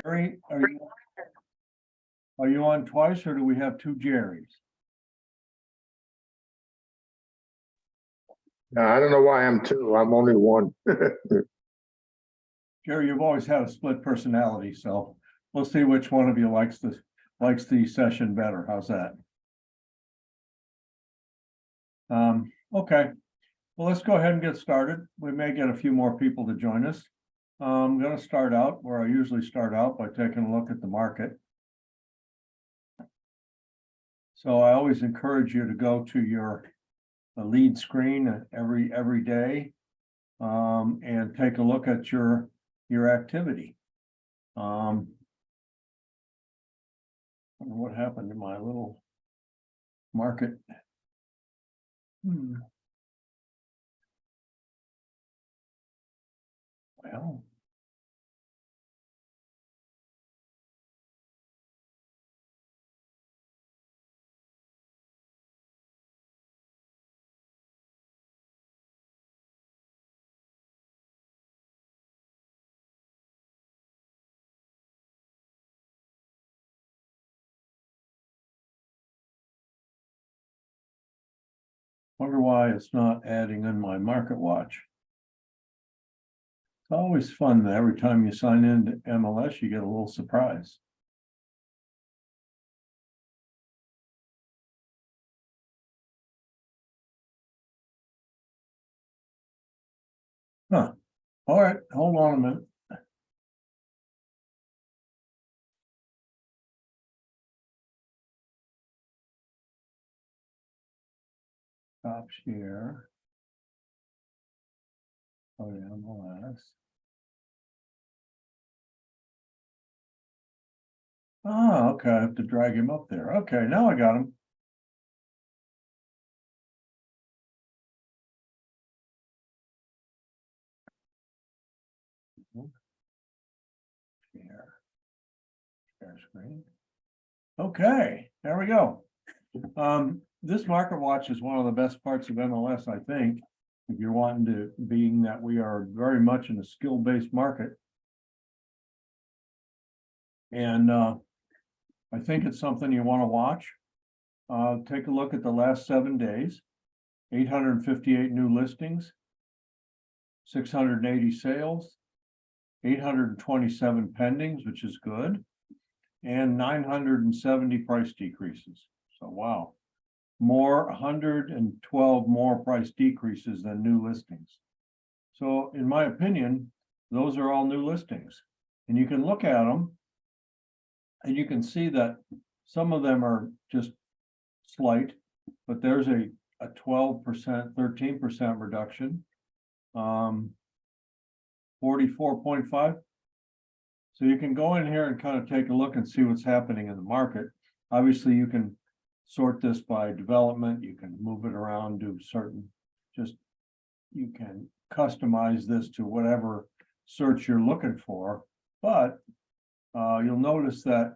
Jerry, are you on twice or do we have two Jerrys? I don't know why I'm two. I'm only one. Jerry, you've always had a split personality, so we'll see which one of you likes the session better. How's that? Okay. Well, let's go ahead and get started. We may get a few more people to join us. I'm going to start out where I usually start out by taking a look at the market. So I always encourage you to go to your lead screen every day and take a look at your activity. Wonder what happened to my little market. Well, wonder why it's not adding in my market watch. It's always fun that every time you sign into MLS, you get a little surprise. Huh. All right, hold on a minute. Top share. Oh yeah, MLS. Oh, okay, I have to drag him up there. Okay, now I got him. Share screen. Okay, there we go. This market watch is one of the best parts of MLS, I think, if you're wanting to, being that we are very much in a skill-based market. And I think it's something you want to watch. Take a look at the last 7 days, 858 new listings, 680 sales, 827 pendings, which is good, and 970 price decreases. So wow, 112 more price decreases than new listings. So in my opinion, those are all new listings. And you can look at them and you can see that some of them are just slight, but there's a 12%, 13% reduction. 44.5. So you can go in here and kind of take a look and see what's happening in the market. Obviously, you can sort this by development. You can move it around, do certain, you can customize this to whatever search you're looking for. But you'll notice that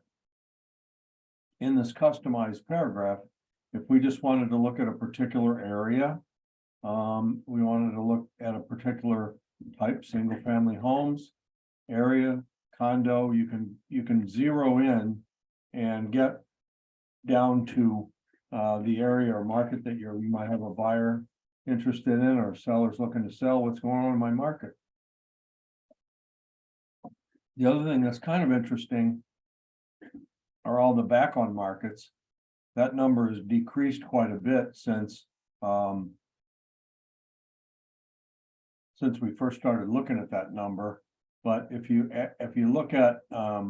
in this customized paragraph, if we just wanted to look at a particular area, we wanted to look at a particular type, single family homes, area, condo, you can zero in and get down to the area or market that you might have a buyer interested in or sellers looking to sell. What's going on in my market? The other thing that's kind of interesting are all the back on markets. That number has decreased quite a bit since we first started looking at that number. But if you look at, I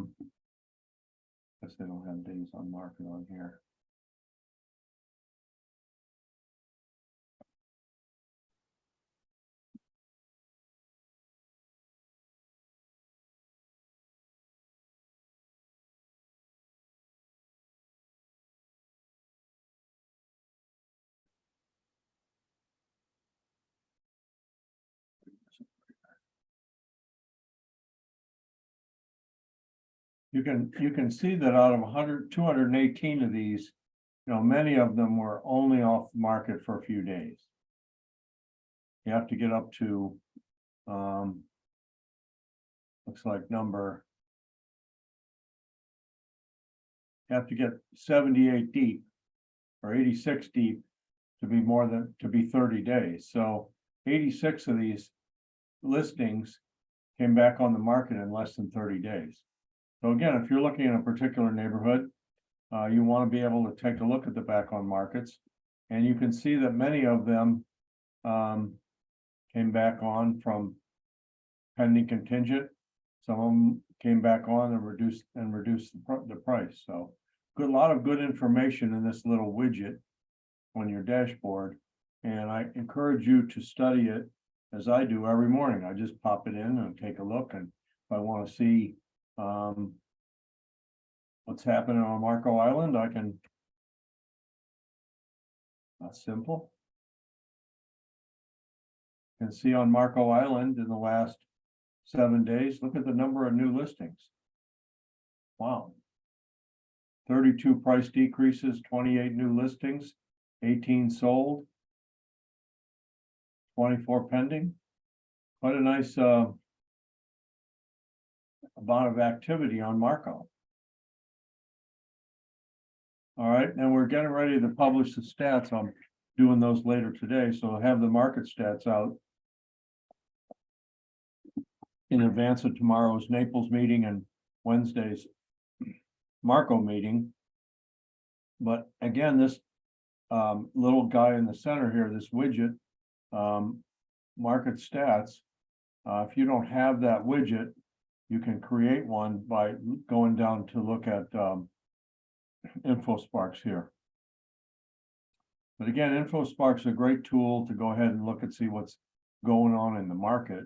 guess they don't have days on market on here. You can see that out of 218 of these, many of them were only off the market for a few days. You have to get up to looks like number have to get 78 deep or 86 deep to be 30 days. So 86 of these listings came back on the market in less than 30 days. So again, if you're looking at a particular neighborhood, you want to be able to take a look at the back on markets, and you can see that many of them came back on from pending contingent. Some of them came back on and reduced the price. So a lot of good information in this little widget on your dashboard, and I encourage you to study it as I do every morning. I just pop it in and take a look, and if I want to see what's happening on Marco Island, I can. That's simple. You can see on Marco Island in the last 7 days, look at the number of new listings. Wow. 32 price decreases, 28 new listings, 18 sold, 24 pending. Quite a nice amount of activity on Marco. All right, and we're getting ready to publish the stats. I'm doing those later today, so I'll have the market stats out in advance of tomorrow's Naples meeting and Wednesday's Marco meeting. But again, this little guy in the center here, this widget, market stats, if you don't have that widget, you can create one by going down to look at InfoSparks here. But again, InfoSparks is a great tool to go ahead and look and see what's going on in the market.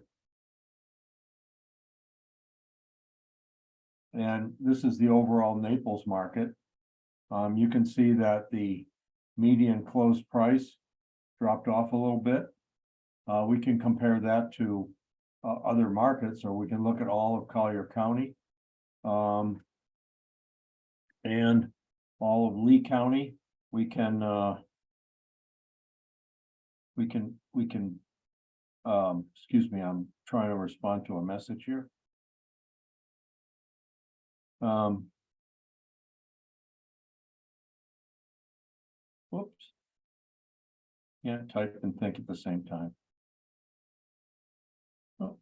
And this is the overall Naples market. You can see that the median close price dropped off a little bit. We can compare that to other markets, or we can look at all of Collier County and all of Lee County. We can excuse me, I'm trying to respond to a message here. Whoops. Can't type and think at the same time. Oh.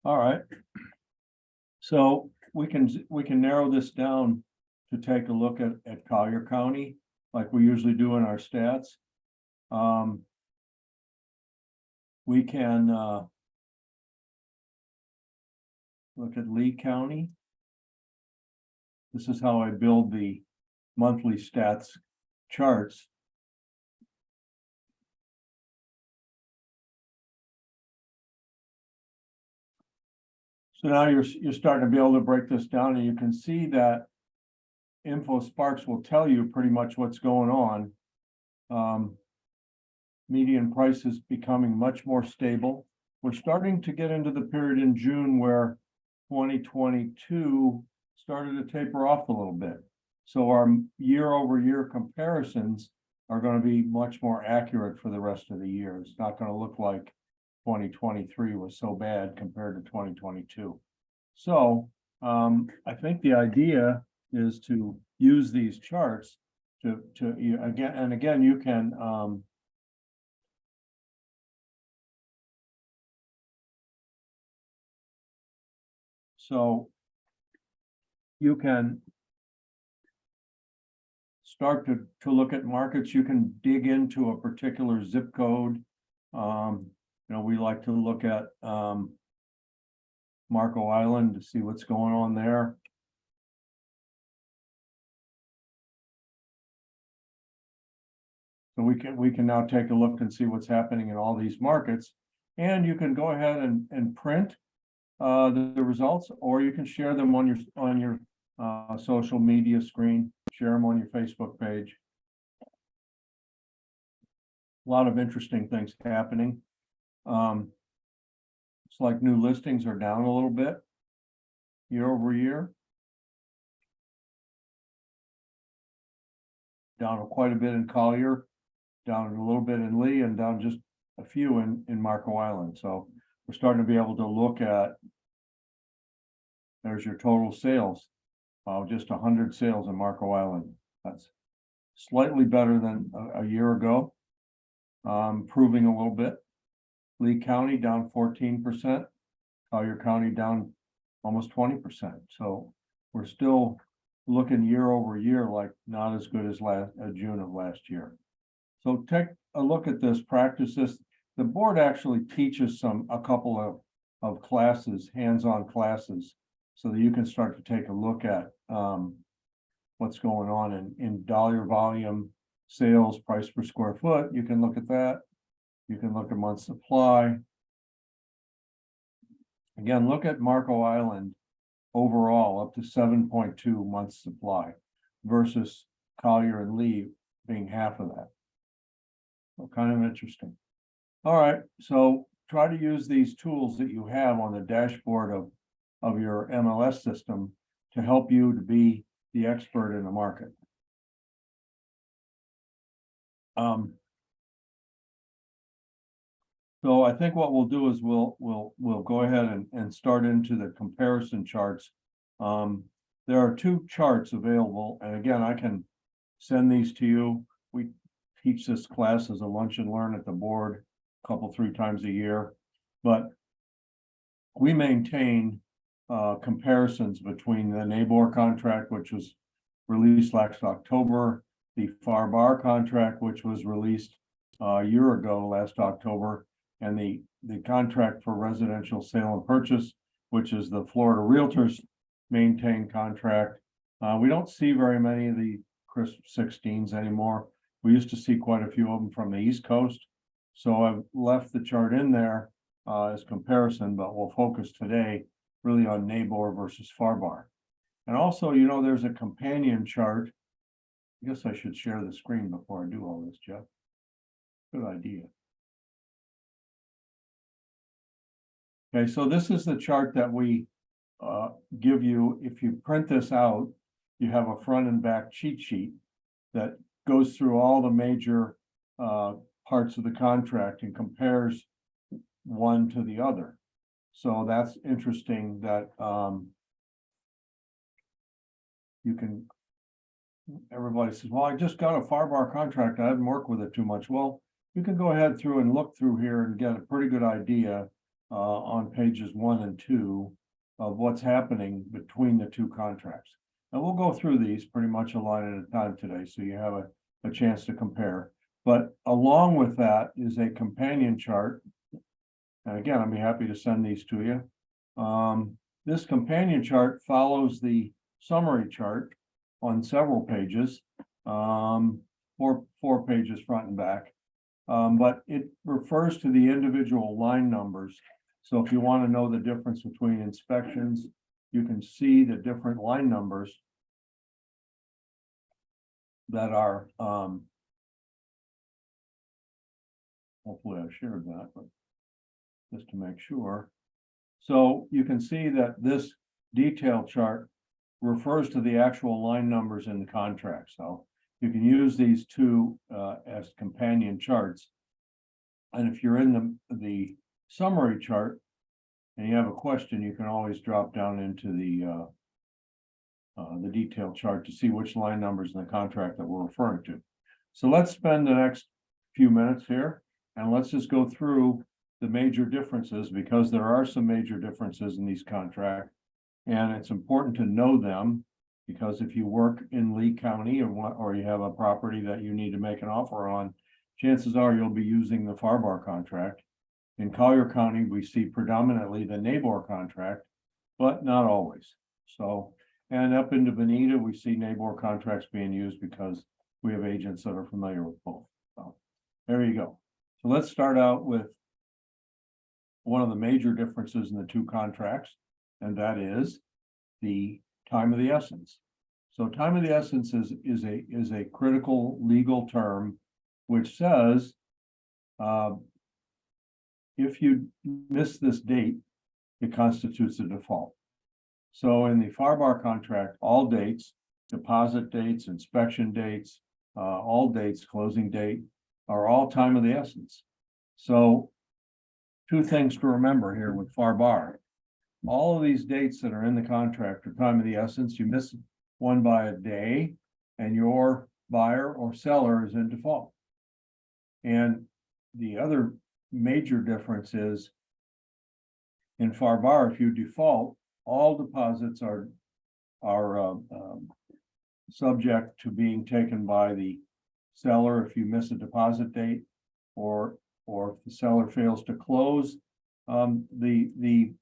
All right. So we can narrow this down to take a look at Collier County, like we usually do in our stats. We can look at Lee County. This is how I build the monthly stats charts. So now you're starting to be able to break this down, and you can see that InfoSparks will tell you pretty much what's going on. Median price is becoming much more stable. We're starting to get into the period in June where 2022 started to taper off a little bit. So our year-over-year comparisons are going to be much more accurate for the rest of the year. It's not going to look like 2023 was so bad compared to 2022. So I think the idea is to use these charts to again you can so you can start to look at markets. You can dig into a particular zip code. We like to look at Marco Island to see what's going on there. So we can now take a look and see what's happening in all these markets, and you can go ahead and print the results, or you can share them on your social media screen, share them on your Facebook page. A lot of interesting things happening. It's like new listings are down a little bit year over year. Down quite a bit in Collier. down a little bit in Lee, and down just a few in Marco Island. So we're starting to be able to look at, there's your total sales, just 100 sales in Marco Island. That's slightly better than a year ago, improving a little bit. Lee County down 14%, Collier County down almost 20%. So we're still looking year over year like not as good as June of last year. So take a look at this, practice this. The board actually teaches a couple of classes, hands-on classes, so that you can start to take a look at what's going on in dollar volume, sales, price per square foot. You can look at that. You can look at month supply. Again, look at Marco Island overall up to 7.2 months supply versus Collier and Lee being half of that. So kind of interesting. All right, so try to use these tools that you have on the dashboard of your MLS system to help you to be the expert in the market. So I think what we'll do is we'll go ahead and start into the comparison charts. There are two charts available, and again, I can send these to you. We teach this class as a lunch and learn at the board three times a year, but we maintain comparisons between the NABOR contract, which was released last October, the FAR/BAR contract, which was released a year ago, last October, and the contract for residential sale and purchase, which is the Florida Realtors maintained contract. We don't see very many of the crisp 16s anymore. We used to see quite a few of them from the East Coast. So I've left the chart in there as comparison, but we'll focus today really on NABOR versus FAR/BAR. And also, you know, there's a companion chart. I guess I should share the screen before I do all this, Jeff. Good idea. Okay, so this is the chart that we give you. If you print this out, you have a front and back cheat sheet that goes through all the major parts of the contract and compares one to the other. So that's interesting that you can, everybody says, well, I just got a FAR/BAR contract, I haven't worked with it too much. Well, you can go ahead through and look through here and get a pretty good idea on pages 1 and 2 of what's happening between the two contracts. And we'll go through these pretty much a line at a time today, so you have a chance to compare. But along with that is a companion chart. And again, I'd be happy to send these to you. This companion chart follows the summary chart on several pages, four pages front and back. But it refers to the individual line numbers. So if you want to know the difference between inspections, you can see the different line numbers that are, hopefully I shared that, but just to make sure. So you can see that this detail chart refers to the actual line numbers in the contract. So you can use these two as companion charts. And if you're in the summary chart and you have a question, you can always drop down into the detail chart to see which line numbers in the contract that we're referring to. So let's spend the next few minutes here and let's just go through the major differences, because there are some major differences in these contracts. And it's important to know them, because if you work in Lee County or you have a property that you need to make an offer on, chances are you'll be using the FAR/BAR contract. In Collier County, we see predominantly the NABOR contract, but not always. So, and up into Bonita, we see NABOR contracts being used because we have agents that are familiar with both. So there you go. So let's start out with one of the major differences in the two contracts, and that is the time of the essence. So time of the essence is a critical legal term, which says if you miss this date, it constitutes a default. So in the FAR/BAR contract, all dates, deposit dates, inspection dates, all dates, closing date, are all time of the essence. So two things to remember here with FAR bar. All of these dates that are in the contract are time of the essence. You miss one by a day and your buyer or seller is in default. And the other major difference is in FAR bar, if you default, all deposits are subject to being taken by the seller if you miss a deposit date, or if the seller fails to close. The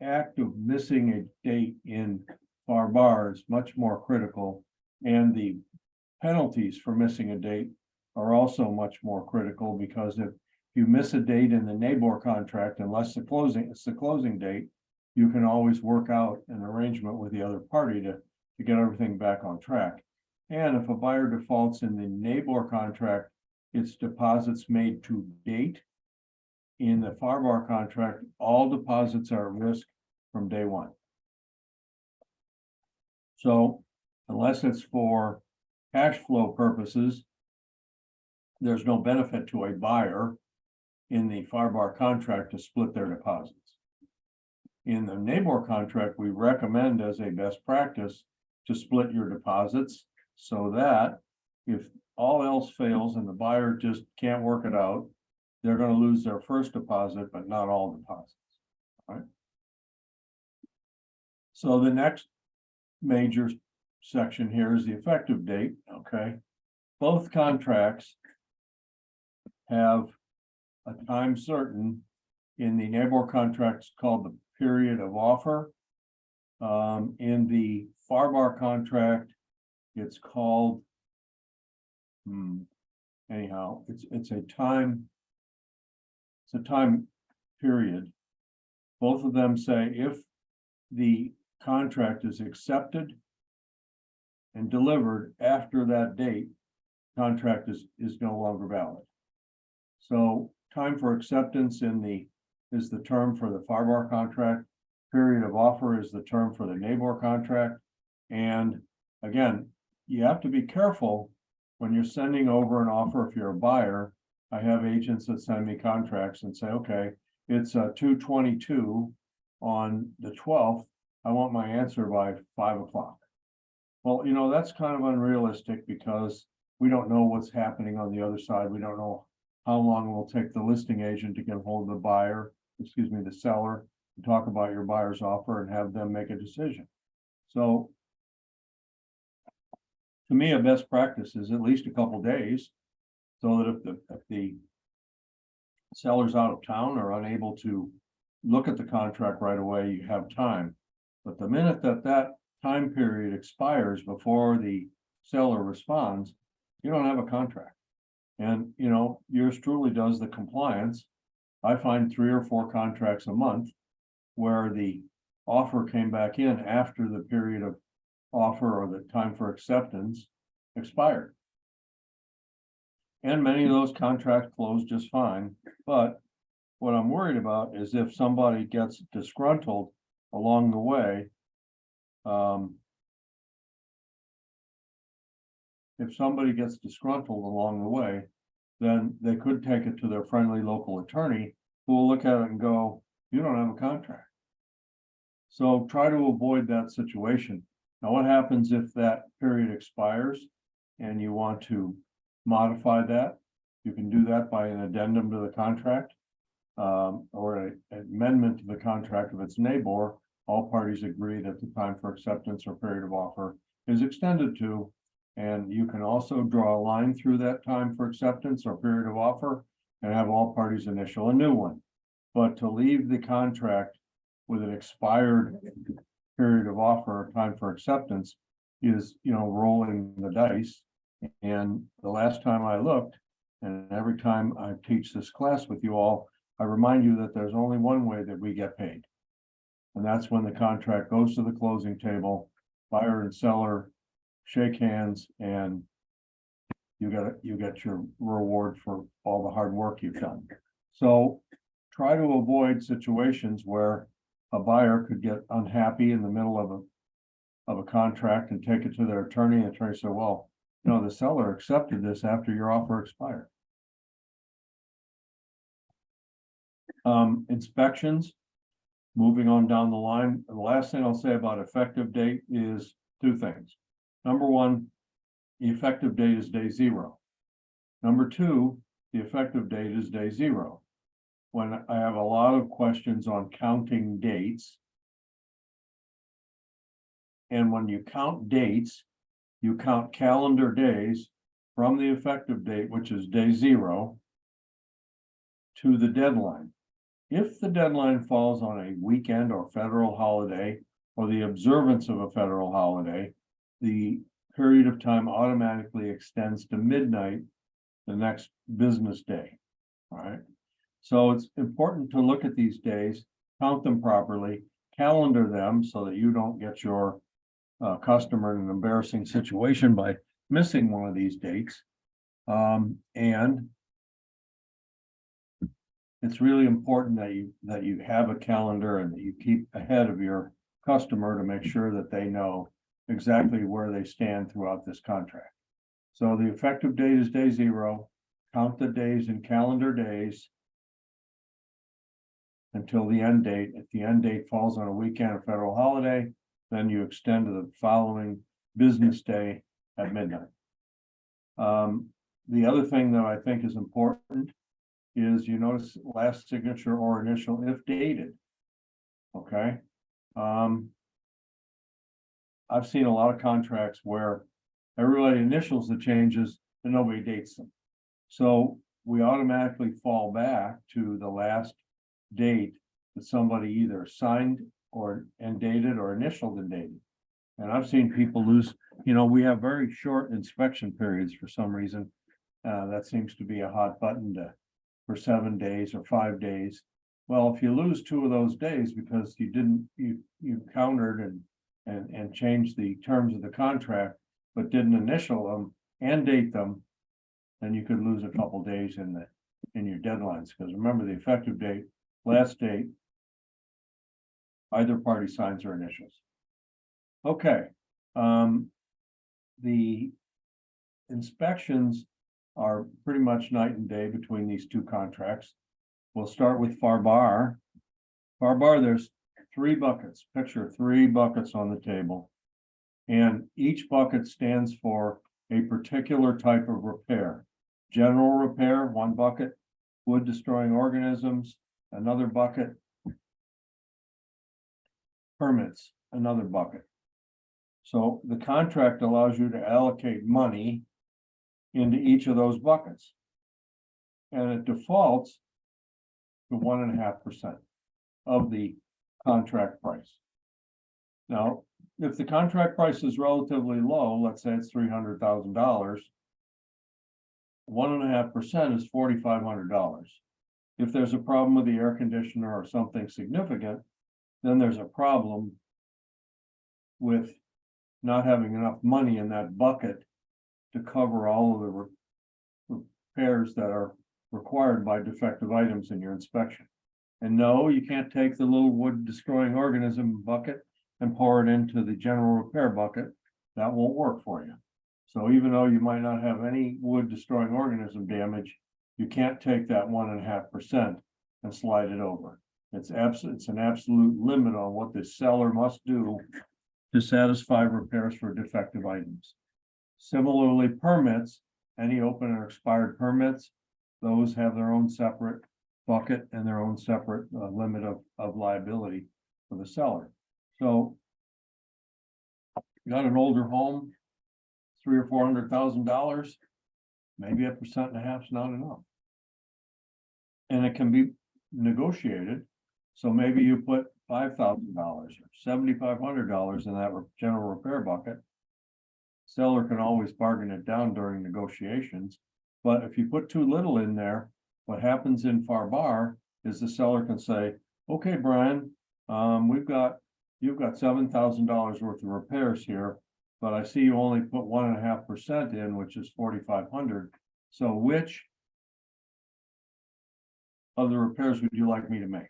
act of missing a date in FAR bar is much more critical, and the penalties for missing a date are also much more critical, because if you miss a date in the NABOR contract, unless it's the closing date, you can always work out an arrangement with the other party to get everything back on track. And if a buyer defaults in the NABOR contract, it's deposits made to date. In the FAR bar contract, all deposits are at risk from day one. So unless it's for cash flow purposes, there's no benefit to a buyer in the FAR bar contract to split their deposits. In the NABOR contract, we recommend as a best practice to split your deposits, so that if all else fails and the buyer just can't work it out, they're going to lose their first deposit, but not all deposits. All right. So the next major section here is the effective date. Okay. Both contracts have a time certain. In the NABOR contracts called the period of offer. In the FAR bar contract, it's called, anyhow, it's a time period. Both of them say if the contract is accepted and delivered after that date, contract is no longer valid. So time for acceptance is the term for the FAR bar contract. Period of offer is the term for the NABOR contract. And again, you have to be careful when you're sending over an offer. If you're a buyer, I have agents that send me contracts and say, okay, it's 2/22 on the 12th. I want my answer by 5 o'clock. Well, you know, that's kind of unrealistic, because we don't know what's happening on the other side. We don't know how long it will take the listing agent to get hold of the seller, and talk about your buyer's offer and have them make a decision. So to me, a best practice is at least a couple days, so that if the seller's out of town or unable to look at the contract right away, you have time. But the minute that time period expires before the seller responds, you don't have a contract. And, you know, yours truly does the compliance. I find 3 or 4 contracts a month where the offer came back in after the period of offer or the time for acceptance expired. And many of those contracts close just fine. But what I'm worried about is if somebody gets disgruntled along the way, then they could take it to their friendly local attorney, who will look at it and go, you don't have a contract. So try to avoid that situation. Now, what happens if that period expires and you want to modify that? You can do that by an addendum to the contract, or an amendment to the contract. If it's NABOR, all parties agree that the time for acceptance or period of offer is extended to. And you can also draw a line through that time for acceptance or period of offer and have all parties initial a new one. But to leave the contract with an expired period of offer or time for acceptance is, you know, rolling the dice. And the last time I looked, and every time I teach this class with you all, I remind you that there's only one way that we get paid. And that's when the contract goes to the closing table, buyer and seller shake hands, and you get your reward for all the hard work you've done. So try to avoid situations where a buyer could get unhappy in the middle of a contract and take it to their attorney, and the attorney said, well, you know, the seller accepted this after your offer expired. Inspections. Moving on down the line, the last thing I'll say about effective date is two things. Number one, the effective date is day zero. Number two, the effective date is day zero. When I have a lot of questions on counting dates. And when you count dates, you count calendar days from the effective date, which is day zero, to the deadline. If the deadline falls on a weekend or federal holiday, or the observance of a federal holiday, the period of time automatically extends to midnight the next business day. All right. So it's important to look at these days, count them properly, calendar them so that you don't get your customer in an embarrassing situation by missing one of these dates. And it's really important that you have a calendar and that you keep ahead of your customer to make sure that they know exactly where they stand throughout this contract. So the effective date is day zero. Count the days in calendar days until the end date. If the end date falls on a weekend or federal holiday, then you extend to the following business day at midnight. The other thing that I think is important is you notice last signature or initial if dated. Okay. I've seen a lot of contracts where everybody initials the changes and nobody dates them. So we automatically fall back to the last date that somebody either signed and dated or initialed and dated. And I've seen people lose, we have very short inspection periods for some reason. That seems to be a hot button for 7 days or 5 days. Well, if you lose 2 of those days because you countered and changed the terms of the contract, but didn't initial them and date them, then you could lose a couple days in your deadlines. Because remember, the effective date, last date, either party signs or initials. Okay. The inspections are pretty much night and day between these two contracts. We'll start with FAR-BAR. FAR-BAR, there's 3 buckets. Picture 3 buckets on the table. And each bucket stands for a particular type of repair. General repair, 1 bucket. Wood destroying organisms, another bucket. Permits, another bucket. So the contract allows you to allocate money into each of those buckets. And it defaults to 1.5% of the contract price. Now, if the contract price is relatively low, let's say it's $300,000, 1.5% is $4,500. If there's a problem with the air conditioner or something significant, then there's a problem with not having enough money in that bucket to cover all of the repairs that are required by defective items in your inspection. And no, you can't take the little wood destroying organism bucket and pour it into the general repair bucket. That won't work for you. So even though you might not have any wood destroying organism damage, you can't take that 1.5% and slide it over. It's an absolute limit on what the seller must do to satisfy repairs for defective items. Similarly, permits, any open or expired permits, those have their own separate bucket and their own separate limit of liability for the seller. So you got an older home, $300,000 or $400,000, maybe 1.5% is not enough. And it can be negotiated. So maybe you put $5,000 or $7,500 in that general repair bucket. Seller can always bargain it down during negotiations. But if you put too little in there, what happens in FAR-BAR is the seller can say, okay, Brian, you've got $7,000 worth of repairs here, but I see you only put 1.5% in, which is $4,500. So which of the repairs would you like me to make?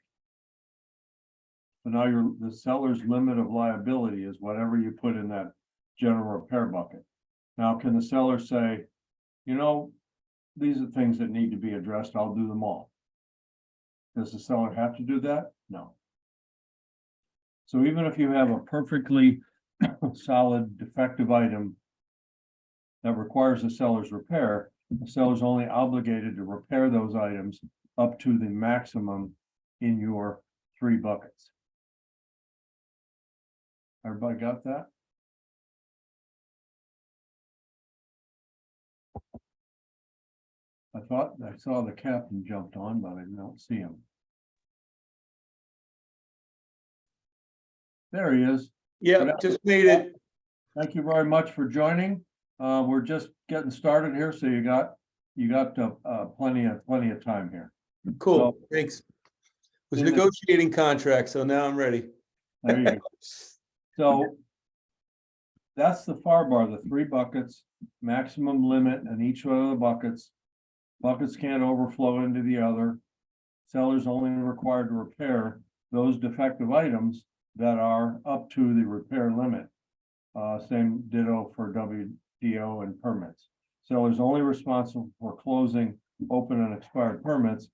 So now the seller's limit of liability is whatever you put in that general repair bucket. Now, can the seller say, these are things that need to be addressed, I'll do them all? Does the seller have to do that? No. So even if you have a perfectly solid defective item that requires the seller's repair, the seller's only obligated to repair those items up to the maximum in your 3 buckets. Everybody got that? I thought I saw the captain jumped on, but I don't see him. There he is. Yeah, just made it. Thank you very much for joining. We're just getting started here, so you got plenty of time here. Cool, thanks. Was in the- negotiating contract, so now I'm ready. There you go. So that's the FAR bar, the 3 buckets, maximum limit in each one of the buckets. Buckets can't overflow into the other. Sellers only required to repair those defective items that are up to the repair limit. Same ditto for WDO and permits. Sellers only responsible for closing open and expired permits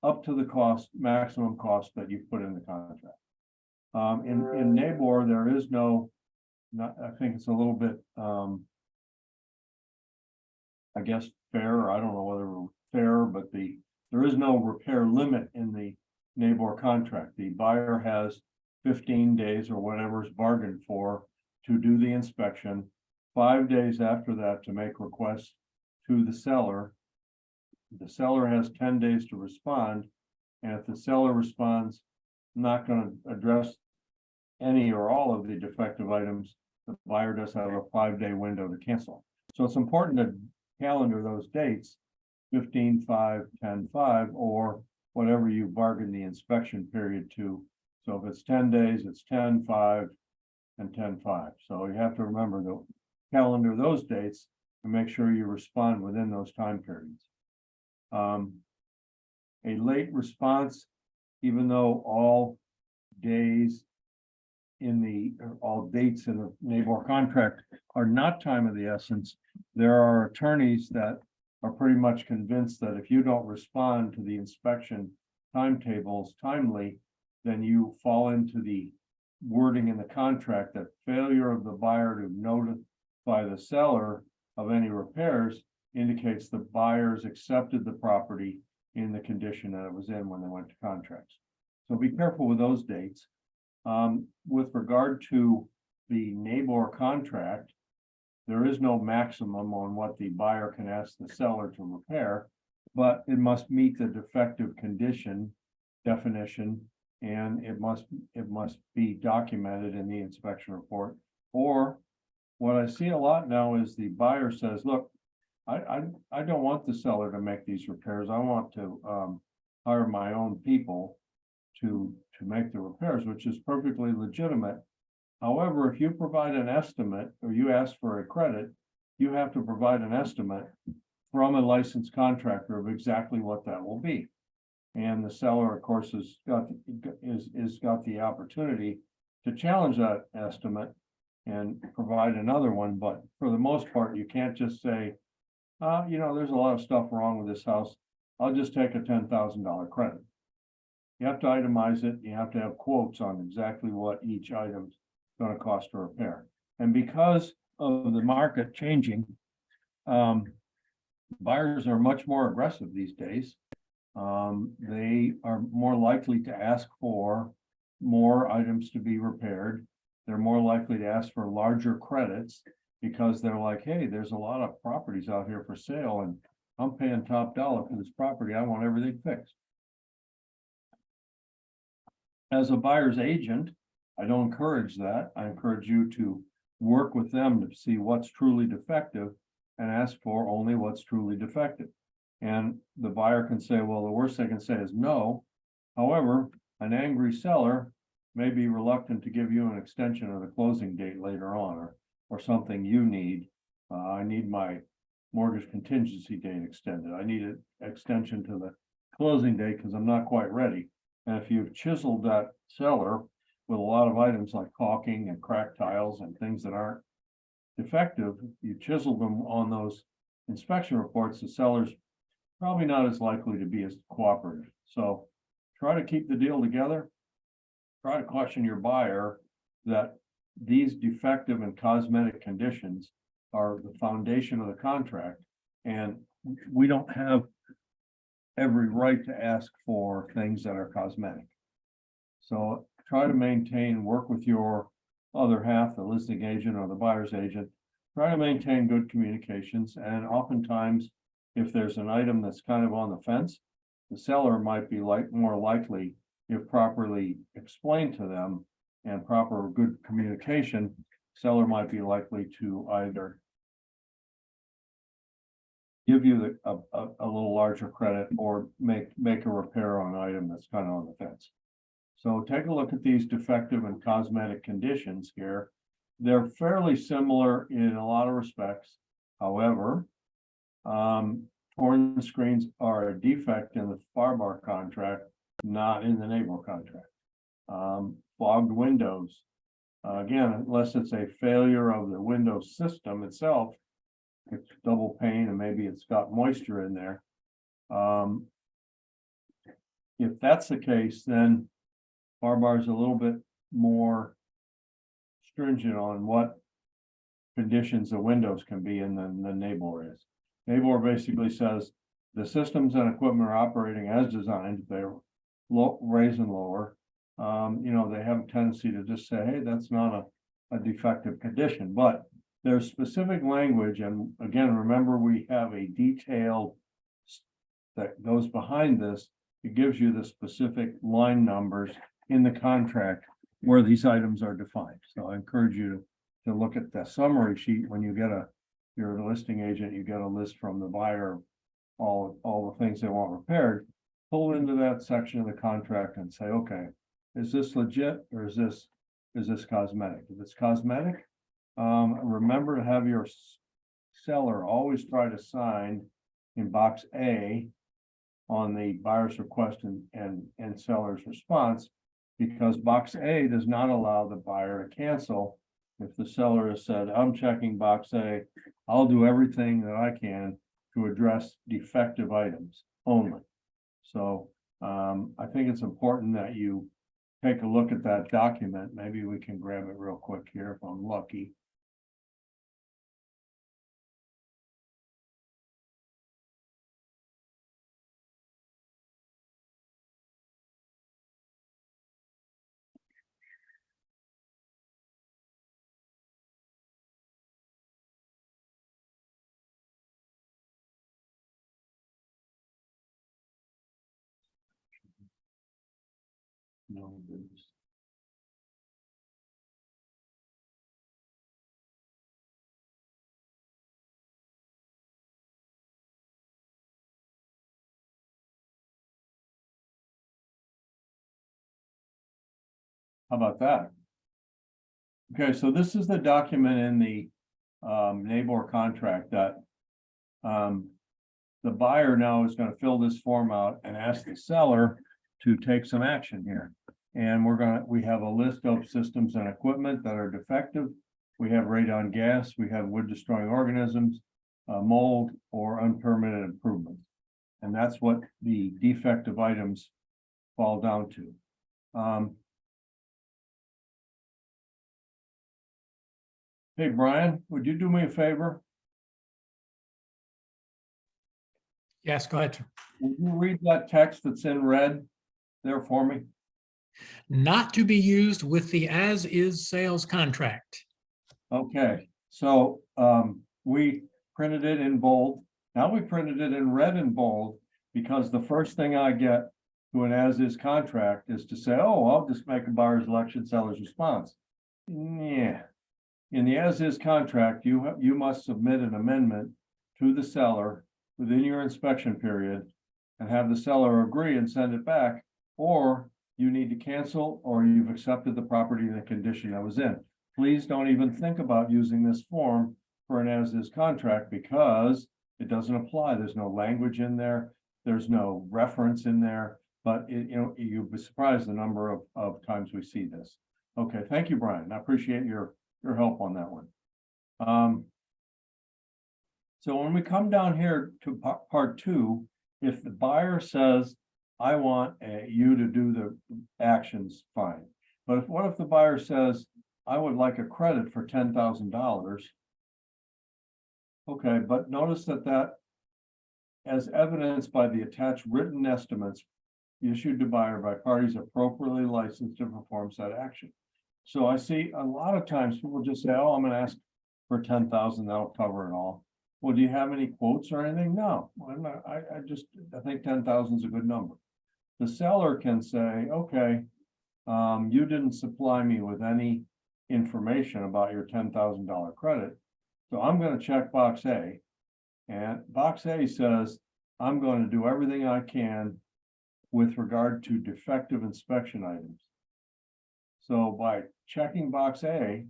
up to the cost, maximum cost that you put in the contract. In NABOR, there is no, I think it's a little bit, I guess fair, I don't know whether fair, but there is no repair limit in the NABOR contract. The buyer has 15 days or whatever is bargained for to do the inspection. 5 days after that to make requests to the seller. The seller has 10 days to respond. And if the seller responds, not going to address any or all of the defective items, the buyer does have a 5-day window to cancel. So it's important to calendar those dates, 15/5, 10/5, or whatever you bargain the inspection period to. So if it's 10 days, it's 10/5 and 10/5. So you have to remember to calendar those dates and make sure you respond within those time periods. A late response, even though all days all dates in the NABOR contract are not time of the essence, there are attorneys that are pretty much convinced that if you don't respond to the inspection timetables timely, then you fall into the wording in the contract that failure of the buyer to notify the seller of any repairs indicates the buyers accepted the property in the condition that it was in when they went to contracts. So be careful with those dates. With regard to the NABOR contract, there is no maximum on what the buyer can ask the seller to repair, but it must meet the defective condition definition, and it must be documented in the inspection report. Or what I see a lot now is the buyer says, look, I don't want the seller to make these repairs. I want to hire my own people to make the repairs, which is perfectly legitimate. However, if you provide an estimate or you ask for a credit, you have to provide an estimate from a licensed contractor of exactly what that will be. And the seller, of course, has got the opportunity to challenge that estimate and provide another one. But for the most part, you can't just say, there's a lot of stuff wrong with this house. I'll just take a $10,000 credit. You have to itemize it. You have to have quotes on exactly what each item's going to cost to repair. And because of the market changing, buyers are much more aggressive these days. They are more likely to ask for more items to be repaired. They're more likely to ask for larger credits because they're like, hey, there's a lot of properties out here for sale and I'm paying top dollar for this property. I want everything fixed. As a buyer's agent, I don't encourage that. I encourage you to work with them to see what's truly defective and ask for only what's truly defective. And the buyer can say, well, the worst they can say is no. However, an angry seller may be reluctant to give you an extension of the closing date later on, or something you need. I need my mortgage contingency date extended. I need an extension to the closing date because I'm not quite ready. And if you've chiseled that seller with a lot of items like caulking and cracked tiles and things that aren't defective, you chiseled them on those inspection reports, the seller's probably not as likely to be as cooperative. So try to keep the deal together. Try to question your buyer that these defective and cosmetic conditions are the foundation of the contract. And we don't have every right to ask for things that are cosmetic. So try to maintain, work with your other half, the listing agent or the buyer's agent. Try to maintain good communications, and oftentimes, if there's an item that's kind of on the fence, the seller might be more likely, if properly explained to them and proper good communication, seller might be likely to either give you a little larger credit or make a repair on an item that's kind of on the fence. So take a look at these defective and cosmetic conditions here. They're fairly similar in a lot of respects. However, torn screens are a defect in the FARBAR contract, not in the NABOR contract. Fogged windows, again, unless it's a failure of the window system itself, it's double pane and maybe it's got moisture in there. If that's the case, then FARBAR is a little bit more stringent on what conditions the windows can be in than the NABOR is. NABOR basically says the systems and equipment are operating as designed. They're raise and lower. They have a tendency to just say, hey, that's not a defective condition, but there's specific language. And again, remember, we have a detailed that goes behind this. It gives you the specific line numbers in the contract where these items are defined. So I encourage you to look at the summary sheet when you get you're a listing agent, you get a list from the buyer, all the things they want repaired. Pull into that section of the contract and say, okay, is this legit or is this cosmetic? If it's cosmetic, remember to have your seller always try to sign in box A on the buyer's request and seller's response, because box A does not allow the buyer to cancel. If the seller has said, I'm checking box A, I'll do everything that I can to address defective items only. So I think it's important that you take a look at that document. Maybe we can grab it real quick here if I'm lucky. No, there's- How about that? Okay, so this is the document in the NABOR contract that the buyer now is going to fill this form out and ask the seller to take some action here. And we have a list of systems and equipment that are defective. We have radon gas, we have wood destroying organisms, mold, or unpermitted improvements. And that's what the defective items fall down to. Hey, Brian, would you do me a favor? Yes, go ahead. Would you read that text that's in red there for me? Not to be used with the as-is sales contract. Okay, so we printed it in bold. Now we printed it in red and bold because the first thing I get to an as-is contract is to say, oh, I'll just make a buyer's election seller's response. Yeah. In the as-is contract, you must submit an amendment to the seller within your inspection period and have the seller agree and send it back, or you need to cancel, or you've accepted the property in the condition that was in. Please don't even think about using this form for an as-is contract because it doesn't apply. There's no language in there. There's no reference in there, but you'd be surprised the number of times we see this. Okay, thank you, Brian. I appreciate your help on that one. So when we come down here to part 2, if the buyer says I want you to do the actions, fine. But what if the buyer says, I would like a credit for $10,000? Okay, but notice that as evidenced by the attached written estimates issued to buyer by parties appropriately licensed to perform said action. So I see a lot of times people just say, oh, I'm gonna ask for 10,000, that'll cover it all. Well, do you have any quotes or anything? No, I'm not, I think 10,000 is a good number. The seller can say, okay, you didn't supply me with any information about your $10,000 credit. So I'm gonna check box A. And box A says, I'm going to do everything I can with regard to defective inspection items. So by checking box A,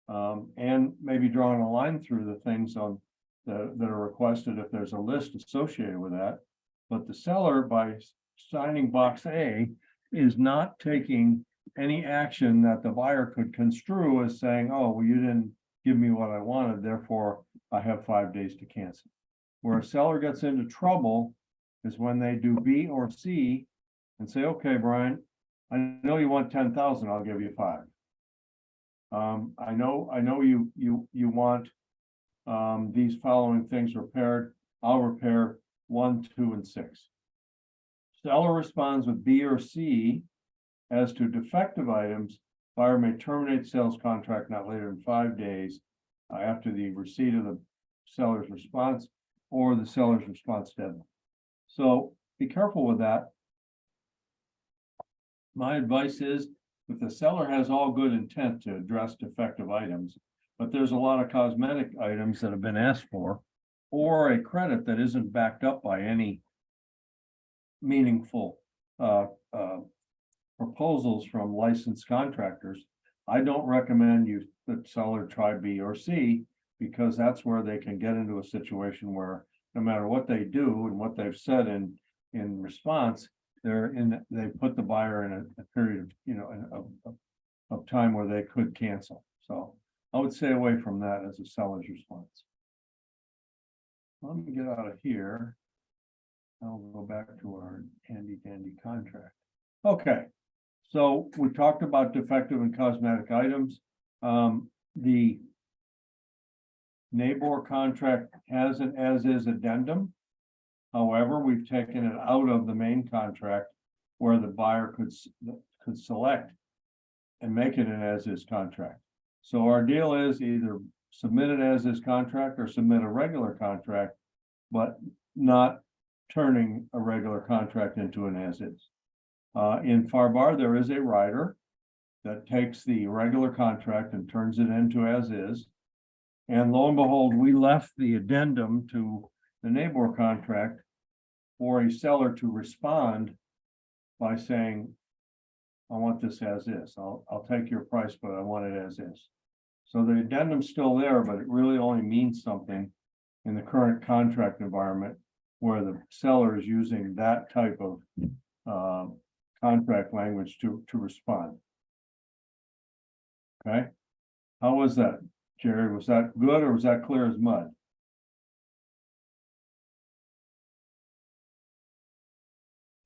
and maybe drawing a line through the things on that are requested if there's a list associated with that. But the seller, by signing box A, is not taking any action that the buyer could construe as saying, oh, well, you didn't give me what I wanted, therefore I have 5 days to cancel. Where a seller gets into trouble is when they do B or C and say, okay, Brian, I know you want 10,000, I'll give you 5. I know you want these following things repaired. I'll repair 1, 2, and 6. Seller responds with B or C as to defective items. Buyer may terminate sales contract not later than 5 days after the receipt of the seller's response or the seller's response deadline. So be careful with that. My advice is, if the seller has all good intent to address defective items, but there's a lot of cosmetic items that have been asked for, or a credit that isn't backed up by any meaningful proposals from licensed contractors, I don't recommend the seller try B or C, because that's where they can get into a situation where no matter what they do and what they've said in response, they put the buyer in a period of time where they could cancel. So I would stay away from that as a seller's response. Let me get out of here. I'll go back to our handy dandy contract. Okay, so we talked about defective and cosmetic items. The NABOR contract has an as-is addendum. However, we've taken it out of the main contract where the buyer could select and make it an as-is contract. So our deal is either submit it as is contract or submit a regular contract, but not turning a regular contract into an as-is. In FAR/BAR, there is a rider that takes the regular contract and turns it into as-is. And lo and behold, we left the addendum to the NABOR contract for a seller to respond by saying, I want this as is. I'll take your price, but I want it as is. So the addendum's still there, but it really only means something in the current contract environment where the seller is using that type of contract language to respond. Okay, how was that, Jerry? Was that good or was that clear as mud?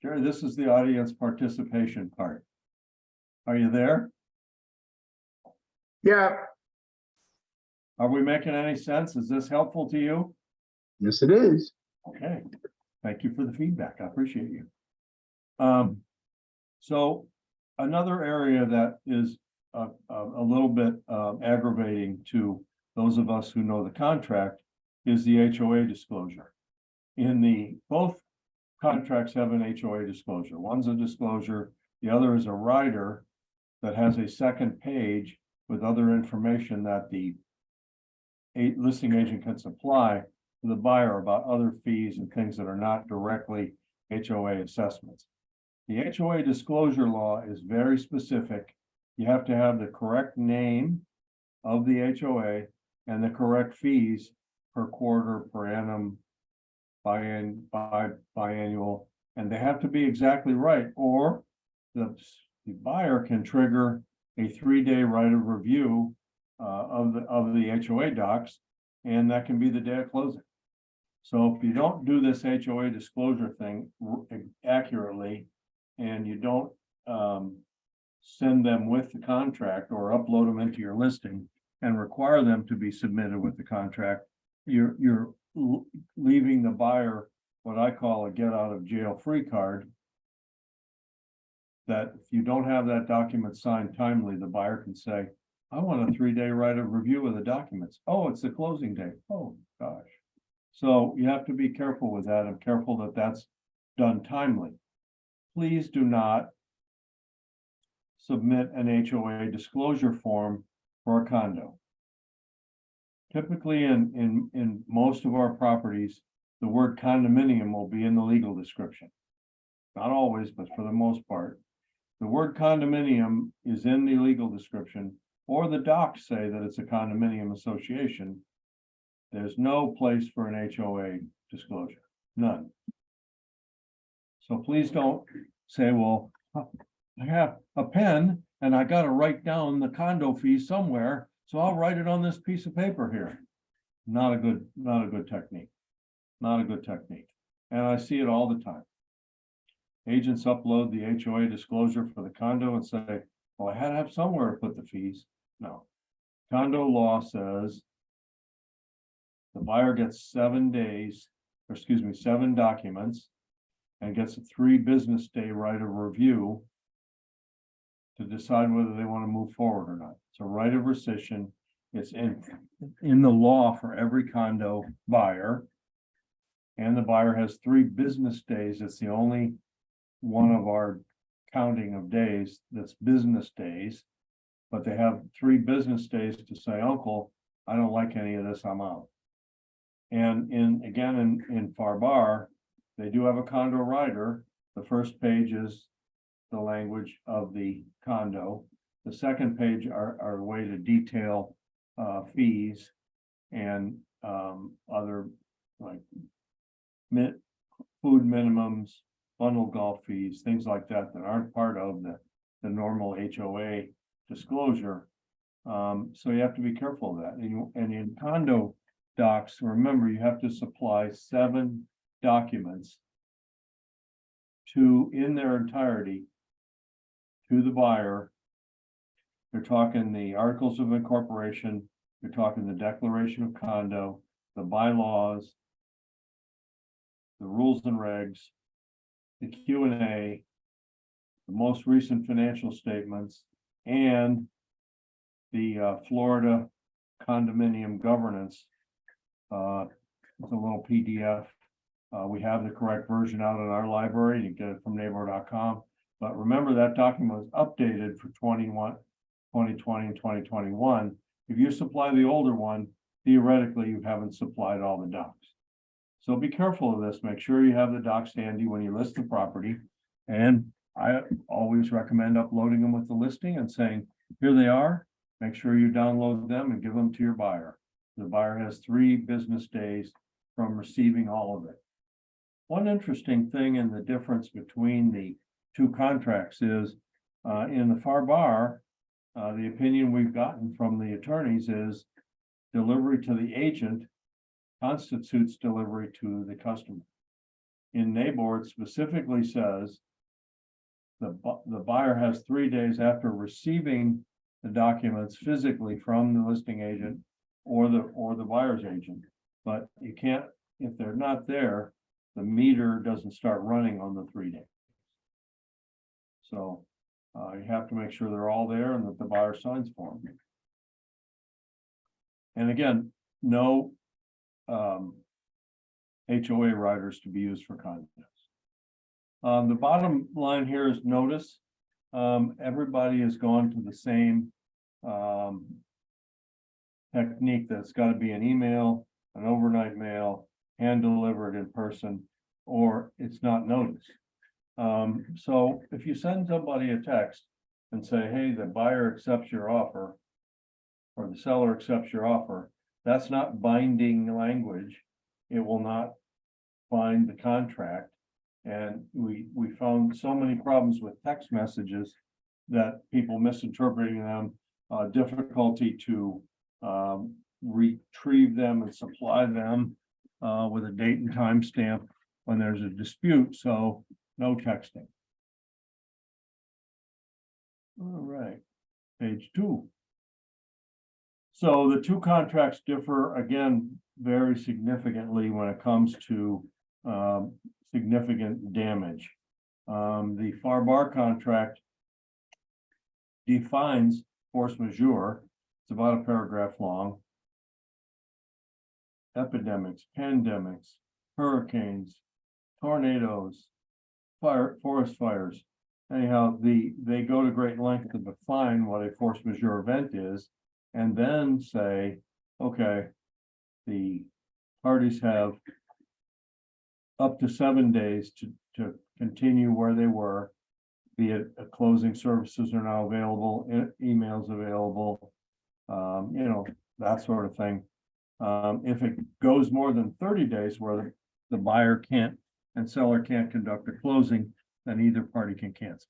Jerry, this is the audience participation part. Are you there? Yeah, Are we making any sense? Is this helpful to you? yes, it is. Okay, thank you for the feedback. I appreciate you. So another area that is a little bit aggravating to those of us who know the contract is the HOA disclosure. Both contracts have an HOA disclosure. One's a disclosure, the other is a rider that has a second page with other information that the listing agent can supply to the buyer about other fees and things that are not directly HOA assessments. The HOA disclosure law is very specific. You have to have the correct name of the HOA and the correct fees per quarter, per annum, biannual, and they have to be exactly right, or the buyer can trigger a 3-day right of review of the HOA docs, and that can be the day of closing. So if you don't do this HOA disclosure thing accurately, and you don't send them with the contract or upload them into your listing and require them to be submitted with the contract, you're leaving the buyer what I call a get out of jail free card. That if you don't have that document signed timely, the buyer can say, I want a 3-day right of review of the documents. Oh, it's the closing date. Oh, gosh. So you have to be careful with that and careful that that's done timely. Please do not submit an HOA disclosure form for a condo. Typically in most of our properties, the word condominium will be in the legal description. Not always, but for the most part. The word condominium is in the legal description, or the docs say that it's a condominium association. There's no place for an HOA disclosure, none. So please don't say, well, I have a pen and I got to write down the condo fee somewhere, so I'll write it on this piece of paper here. Not a good technique. Not a good technique. And I see it all the time. Agents upload the HOA disclosure for the condo and say, well, I had to have somewhere to put the fees. No. Condo law says the buyer gets 7 documents and gets a 3 business day right of review to decide whether they want to move forward or not. It's a right of rescission. It's in the law for every condo buyer. And the buyer has 3 business days. It's the only one of our counting of days that's business days. But they have 3 business days to say, uncle, I don't like any of this, I'm out. And in FAR-BAR, they do have a condo rider. The first page is the language of the condo. The second page are a way to detail fees and other like food minimums, bundle golf fees, things like that that aren't part of the normal HOA disclosure. So you have to be careful of that. And in condo docs, remember, you have to supply 7 documents in their entirety to the buyer. They're talking the articles of incorporation, they're talking the declaration of condo, the bylaws, the rules and regs, the Q&A, the most recent financial statements, and the Florida condominium governance. It's a little PDF. We have the correct version out in our library. You get it from NABOR.com. But remember, that document was updated for 2020 and 2021. If you supply the older one, theoretically, you haven't supplied all the docs. So be careful of this. Make sure you have the docs handy when you list the property. And I always recommend uploading them with the listing and saying, here they are. Make sure you download them and give them to your buyer. The buyer has 3 business days from receiving all of it. One interesting thing in the difference between the 2 contracts is in the FAR-BAR, the opinion we've gotten from the attorneys is delivery to the agent constitutes delivery to the customer. In NABOR, it specifically says the buyer has 3 days after receiving the documents physically from the listing agent or the buyer's agent. But you can't, if they're not there, the meter doesn't start running on the 3 days. So you have to make sure they're all there and that the buyer signs for them. And again, no HOA riders to be used for condos. The bottom line here is notice. Everybody has gone to the same technique that's got to be an email, an overnight mail, hand delivered in person, or it's not noticed. So if you send somebody a text and say, hey, the buyer accepts your offer or the seller accepts your offer, that's not binding language. It will not bind the contract. And we found so many problems with text messages that people misinterpreting them, difficulty to retrieve them and supply them. with a date and time stamp when there's a dispute, so no texting. All right, page 2. So the two contracts differ again very significantly when it comes to significant damage. The FAR-BAR contract defines force majeure. It's about a paragraph long. Epidemics, pandemics, hurricanes, tornadoes, forest fires. Anyhow, they go to great length to define what a force majeure event is, and then say, okay, the parties have up to 7 days to continue where they were, be it closing services are now available, emails available, that sort of thing. If it goes more than 30 days where the buyer can't and seller can't conduct a closing, then either party can cancel.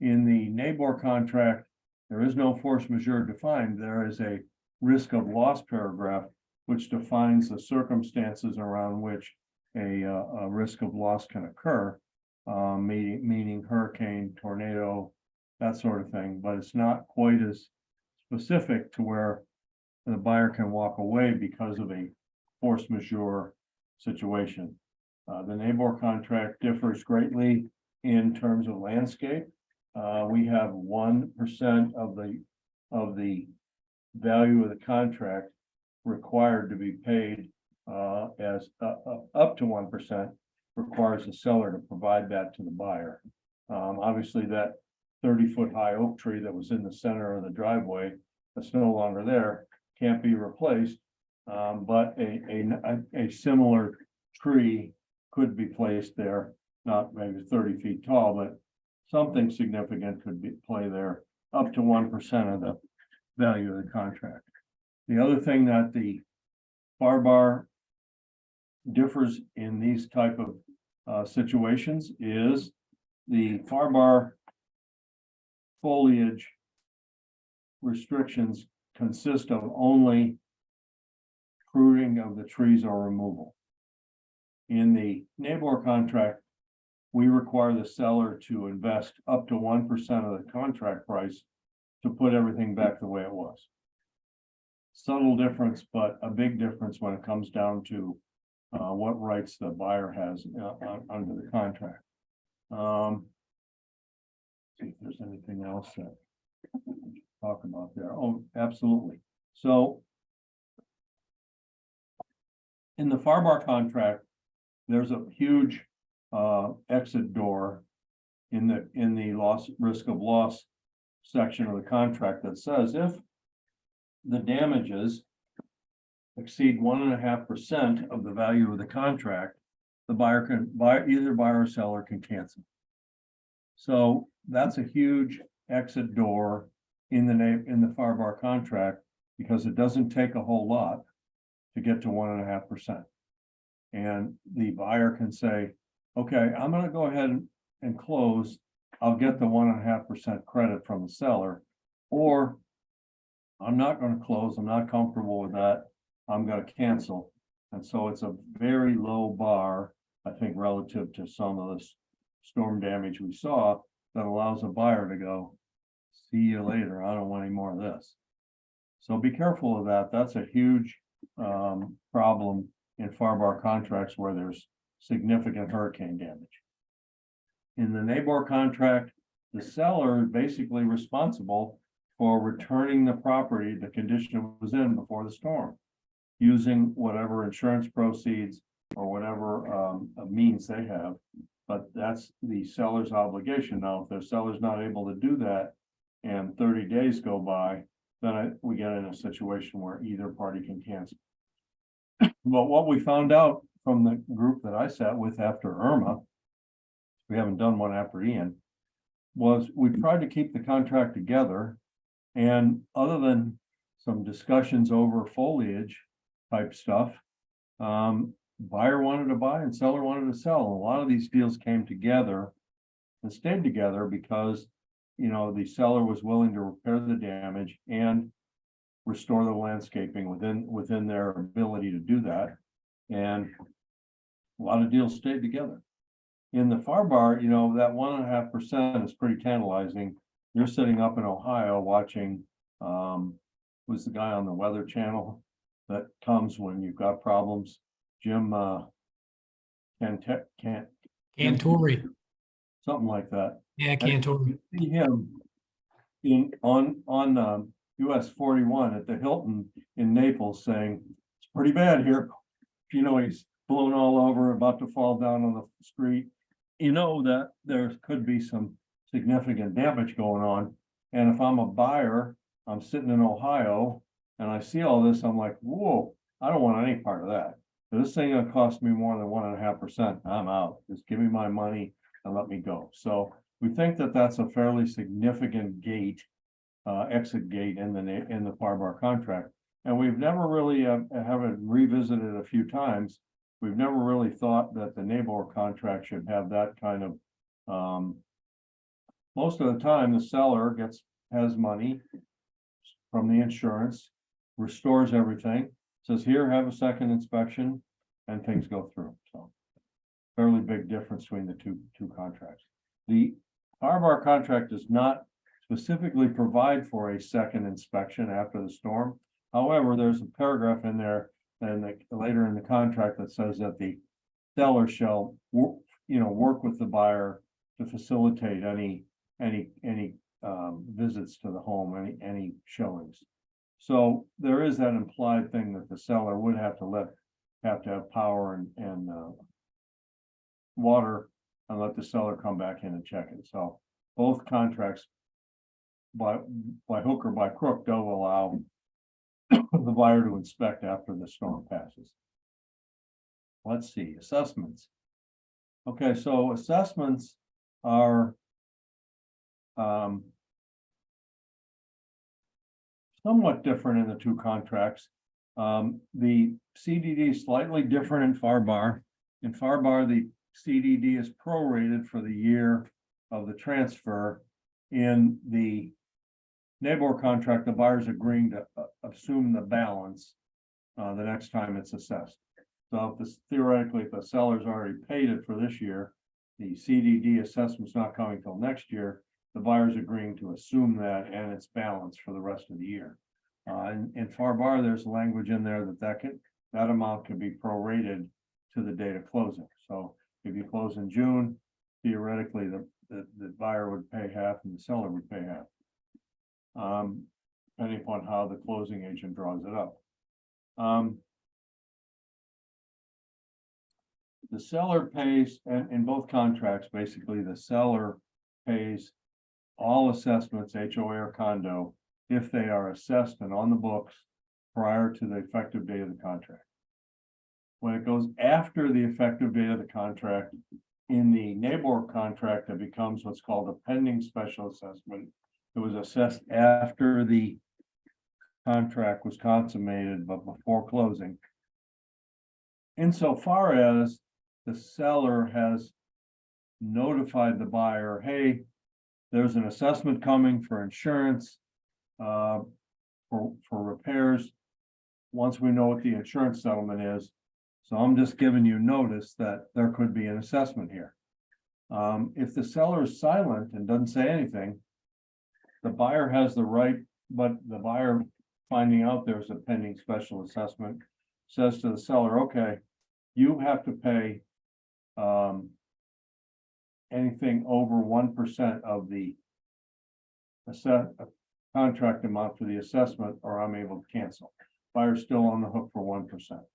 In the NABOR contract, there is no force majeure defined. There is a risk of loss paragraph, which defines the circumstances around which a risk of loss can occur, meaning hurricane, tornado, that sort of thing. But it's not quite as specific to where the buyer can walk away because of a force majeure situation. The NABOR contract differs greatly in terms of landscape. We have 1% of the value of the contract required to be paid, as up to 1% requires the seller to provide that to the buyer. Obviously, that 30-foot high oak tree that was in the center of the driveway that's no longer there can't be replaced, but a similar tree could be placed there, not maybe 30 feet tall, but something significant could be play there, up to 1% of the value of the contract. The other thing that the FAR-BAR differs in these type of situations is the FAR-BAR foliage restrictions consist of only pruning of the trees or removal. In the NABOR contract, we require the seller to invest up to 1% of the contract price to put everything back the way it was. Subtle difference, but a big difference when it comes down to what rights the buyer has under the contract. See if there's anything else that talk about there. Oh, absolutely. So in the FAR-BAR contract, there's a huge exit door in the risk of loss section of the contract that says if the damages exceed 1.5% of the value of the contract, the buyer can either buyer or seller can cancel. So that's a huge exit door in the FAR-BAR contract, because it doesn't take a whole lot to get to 1.5%. And the buyer can say, okay, I'm going to go ahead and close. I'll get the 1.5% credit from the seller, or I'm not going to close. I'm not comfortable with that. I'm going to cancel. And so it's a very low bar, I think, relative to some of this storm damage we saw, that allows a buyer to go, see you later. I don't want any more of this. So be careful of that. That's a huge problem in FAR-BAR contracts where there's significant hurricane damage. In the NABOR contract, the seller is basically responsible for returning the property the condition it was in before the storm, using whatever insurance proceeds or whatever means they have. But that's the seller's obligation. Now, if the seller's not able to do that and 30 days go by, then we get in a situation where either party can cancel. But what we found out from the group that I sat with after Irma, we haven't done one after Ian, was we tried to keep the contract together. And other than some discussions over foliage type stuff, buyer wanted to buy and seller wanted to sell. A lot of these deals came together and stayed together because, the seller was willing to repair the damage and restore the landscaping within their ability to do that. And a lot of deals stayed together. In the FAR bar, you know, that 1.5% is pretty tantalizing. You're sitting up in Ohio watching, who's the guy on the Weather Channel that comes when you've got problems? Jim, can't, Cantori. something like that. Yeah, Cantori. See him on US 41 at the Hilton in Naples saying, it's pretty bad here. You know, he's blown all over, about to fall down on the street. You know that there could be some significant damage going on. And if I'm a buyer, I'm sitting in Ohio and I see all this, I'm like, whoa, I don't want any part of that. If this thing gonna cost me more than 1.5%, I'm out. Just give me my money and let me go. So we think that that's a fairly significant gate, exit gate in the FAR bar contract. And we've never really, haven't revisited a few times. We've never really thought that the NABOR contract should have that kind of, most of the time, the seller has money from the insurance, restores everything, says, here, have a second inspection, and things go through. So fairly big difference between the two contracts. The FAR bar contract does not specifically provide for a second inspection after the storm. However, there's a paragraph in there and later in the contract that says that the seller shall work with the buyer to facilitate any visits to the home, any showings. So there is that implied thing that the seller would have to have power and water and let the seller come back in and check it. So both contracts by hook or by crook don't allow the buyer to inspect after the storm passes. Let's see, assessments. Okay, so assessments are somewhat different in the two contracts. The CDD is slightly different in FAR bar. In FAR bar, the CDD is prorated for the year of the transfer. In the NABOR contract, the buyer's agreeing to assume the balance the next time it's assessed. So theoretically, if the seller's already paid it for this year, the CDD assessment's not coming till next year, the buyer's agreeing to assume that and its balance for the rest of the year. In FAR bar, there's language in there that amount can be prorated to the date of closing. So if you close in June, theoretically, the buyer would pay half and the seller would pay half. Depending upon how the closing agent draws it up. The seller pays, in both contracts, basically the seller pays all assessments, HOA or condo, if they are assessed and on the books prior to the effective date of the contract. When it goes after the effective date of the contract, in the NABOR contract, it becomes what's called a pending special assessment. It was assessed after the contract was consummated, but before closing. Insofar as the seller has notified the buyer, hey, there's an assessment coming for insurance, for repairs, once we know what the insurance settlement is. So I'm just giving you notice that there could be an assessment here. If the seller is silent and doesn't say anything, the buyer has the right, but the buyer finding out there's a pending special assessment says to the seller, okay, you have to pay anything over 1% of the contract amount for the assessment, or I'm able to cancel. Buyer's still on the hook for 1%.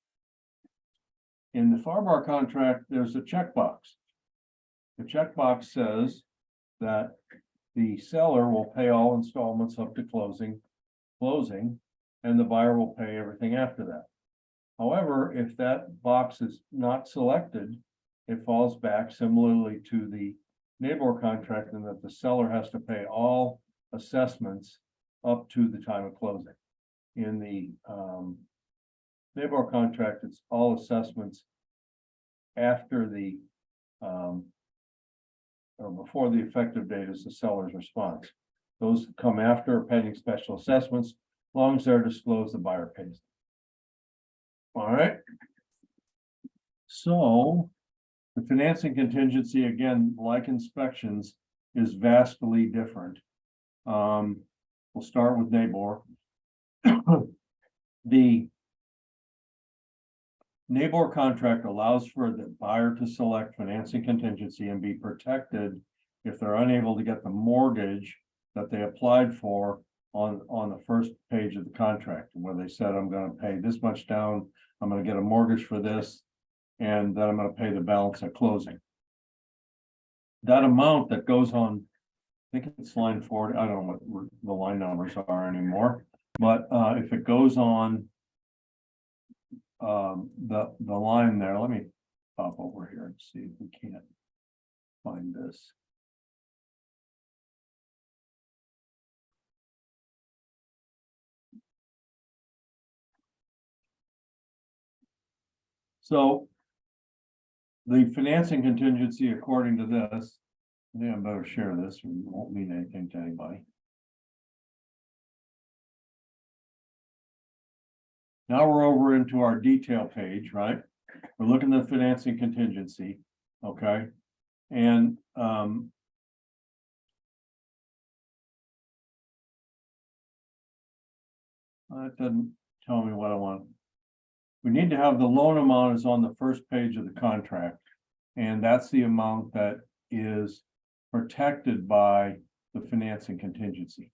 In the FAR bar contract, there's a checkbox. The checkbox says that the seller will pay all installments up to closing, and the buyer will pay everything after that. However, if that box is not selected, it falls back similarly to the NABOR contract, in that the seller has to pay all assessments up to the time of closing. In the NABOR contract, it's all assessments after the or before the effective date is the seller's response. Those come after pending special assessments, as long as they're disclosed, the buyer pays them. All right. So the financing contingency, again, like inspections, is vastly different. We'll start with NABOR. The NABOR contract allows for the buyer to select financing contingency and be protected if they're unable to get the mortgage that they applied for on the first page of the contract, where they said, I'm gonna pay this much down, I'm gonna get a mortgage for this, and then I'm gonna pay the balance at closing. That amount that goes on, I think it's line 40, I don't know what the line numbers are anymore, but if it goes on the line there, let me pop over here and see if we can't find this. So the financing contingency, according to this, I think I better share this, it won't mean anything to anybody. Now we're over into our detail page, right? We're looking at financing contingency, okay? And that doesn't tell me what I want. We need to have the loan amount is on the first page of the contract. And that's the amount that is protected by the financing contingency.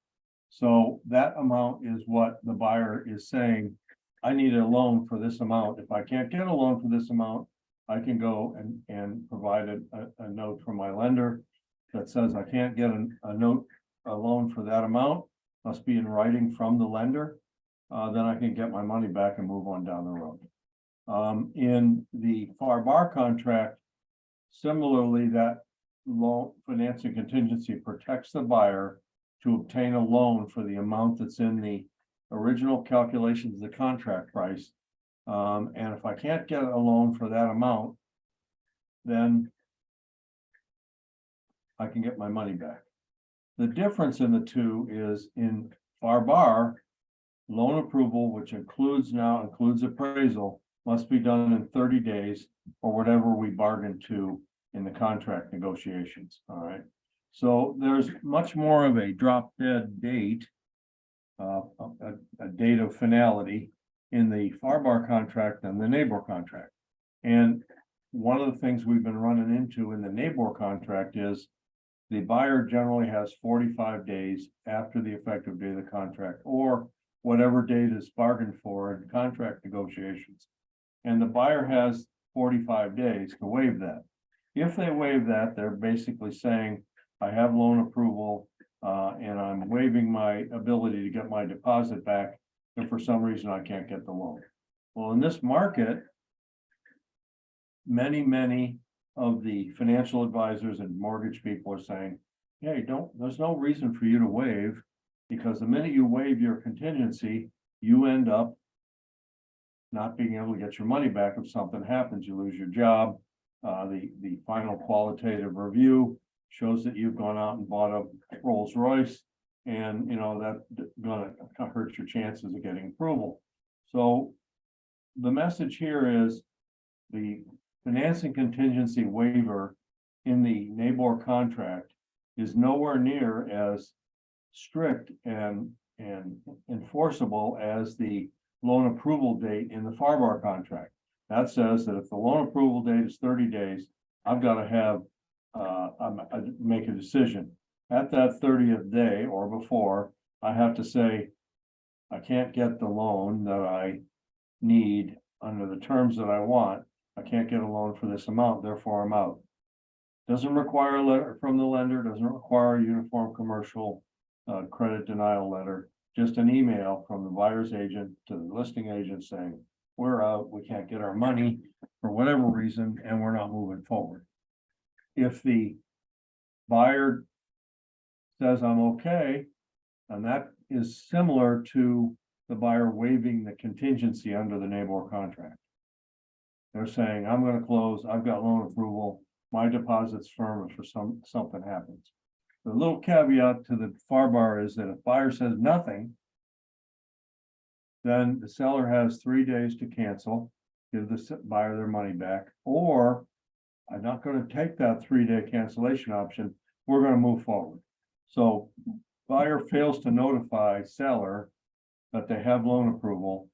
So that amount is what the buyer is saying, I need a loan for this amount. If I can't get a loan for this amount, I can go and provide a note from my lender that says I can't get a loan for that amount, must be in writing from the lender. Then I can get my money back and move on down the road. In the FAR/BAR contract, similarly, that loan financing contingency protects the buyer to obtain a loan for the amount that's in the original calculations of the contract price. And if I can't get a loan for that amount, then I can get my money back. The difference in the two is in FAR/BAR, loan approval, which includes appraisal, must be done in 30 days or whatever we bargained to in the contract negotiations. All right. So there's much more of a drop dead date, a date of finality in the FAR/BAR contract than the NABOR contract. And one of the things we've been running into in the NABOR contract is the buyer generally has 45 days after the effective date of the contract, or whatever date is bargained for in contract negotiations. And the buyer has 45 days to waive that. If they waive that, they're basically saying, I have loan approval, and I'm waiving my ability to get my deposit back if for some reason I can't get the loan. Well, in this market, many of the financial advisors and mortgage people are saying, hey, there's no reason for you to waive, because the minute you waive your contingency, you end up not being able to get your money back if something happens, you lose your job. The final qualitative review shows that you've gone out and bought a Rolls Royce, and that's gonna hurt your chances of getting approval. So the message here is the financing contingency waiver in the NABOR contract is nowhere near as strict and enforceable as the loan approval date in the FAR/BAR contract. That says that if the loan approval date is 30 days, I've got to have make a decision at that 30th day or before. I have to say, I can't get the loan that I need under the terms that I want. I can't get a loan for this amount, therefore I'm out. Doesn't require a letter from the lender, doesn't require a uniform commercial credit denial letter, just an email from the buyer's agent to the listing agent saying, we're out, we can't get our money for whatever reason, and we're not moving forward. If the buyer says I'm okay, and that is similar to the buyer waiving the contingency under the NABOR contract. They're saying, I'm going to close, I've got loan approval, my deposit's firm if something happens. The little caveat to the FAR/BAR is that if buyer says nothing, then the seller has 3 days to cancel. give the buyer their money back, or I'm not gonna take that 3-day cancellation option, we're gonna move forward. So buyer fails to notify seller that they have loan approval,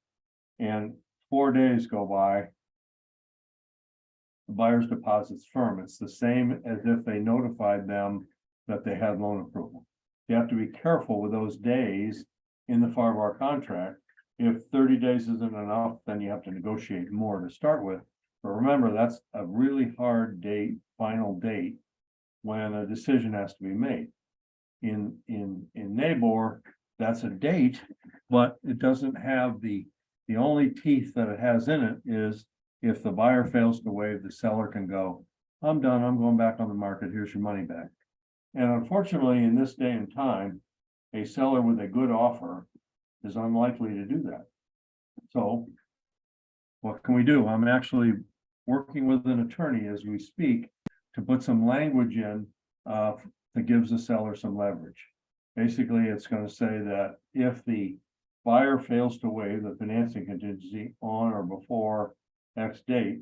and 4 days go by. The buyer's deposit's firm. It's the same as if they notified them that they had loan approval. You have to be careful with those days in the FAR contract. If 30 days isn't enough, then you have to negotiate more to start with. But remember, that's a really hard date, final date, when a decision has to be made. In NABOR, that's a date, but it doesn't have the only teeth that it has in it is if the buyer fails to waive, the seller can go, I'm done, I'm going back on the market, here's your money back. And unfortunately, in this day and time, a seller with a good offer is unlikely to do that. So what can we do? I'm actually working with an attorney as we speak to put some language in that gives the seller some leverage. Basically, it's going to say that if the buyer fails to waive the financing contingency on or before X date,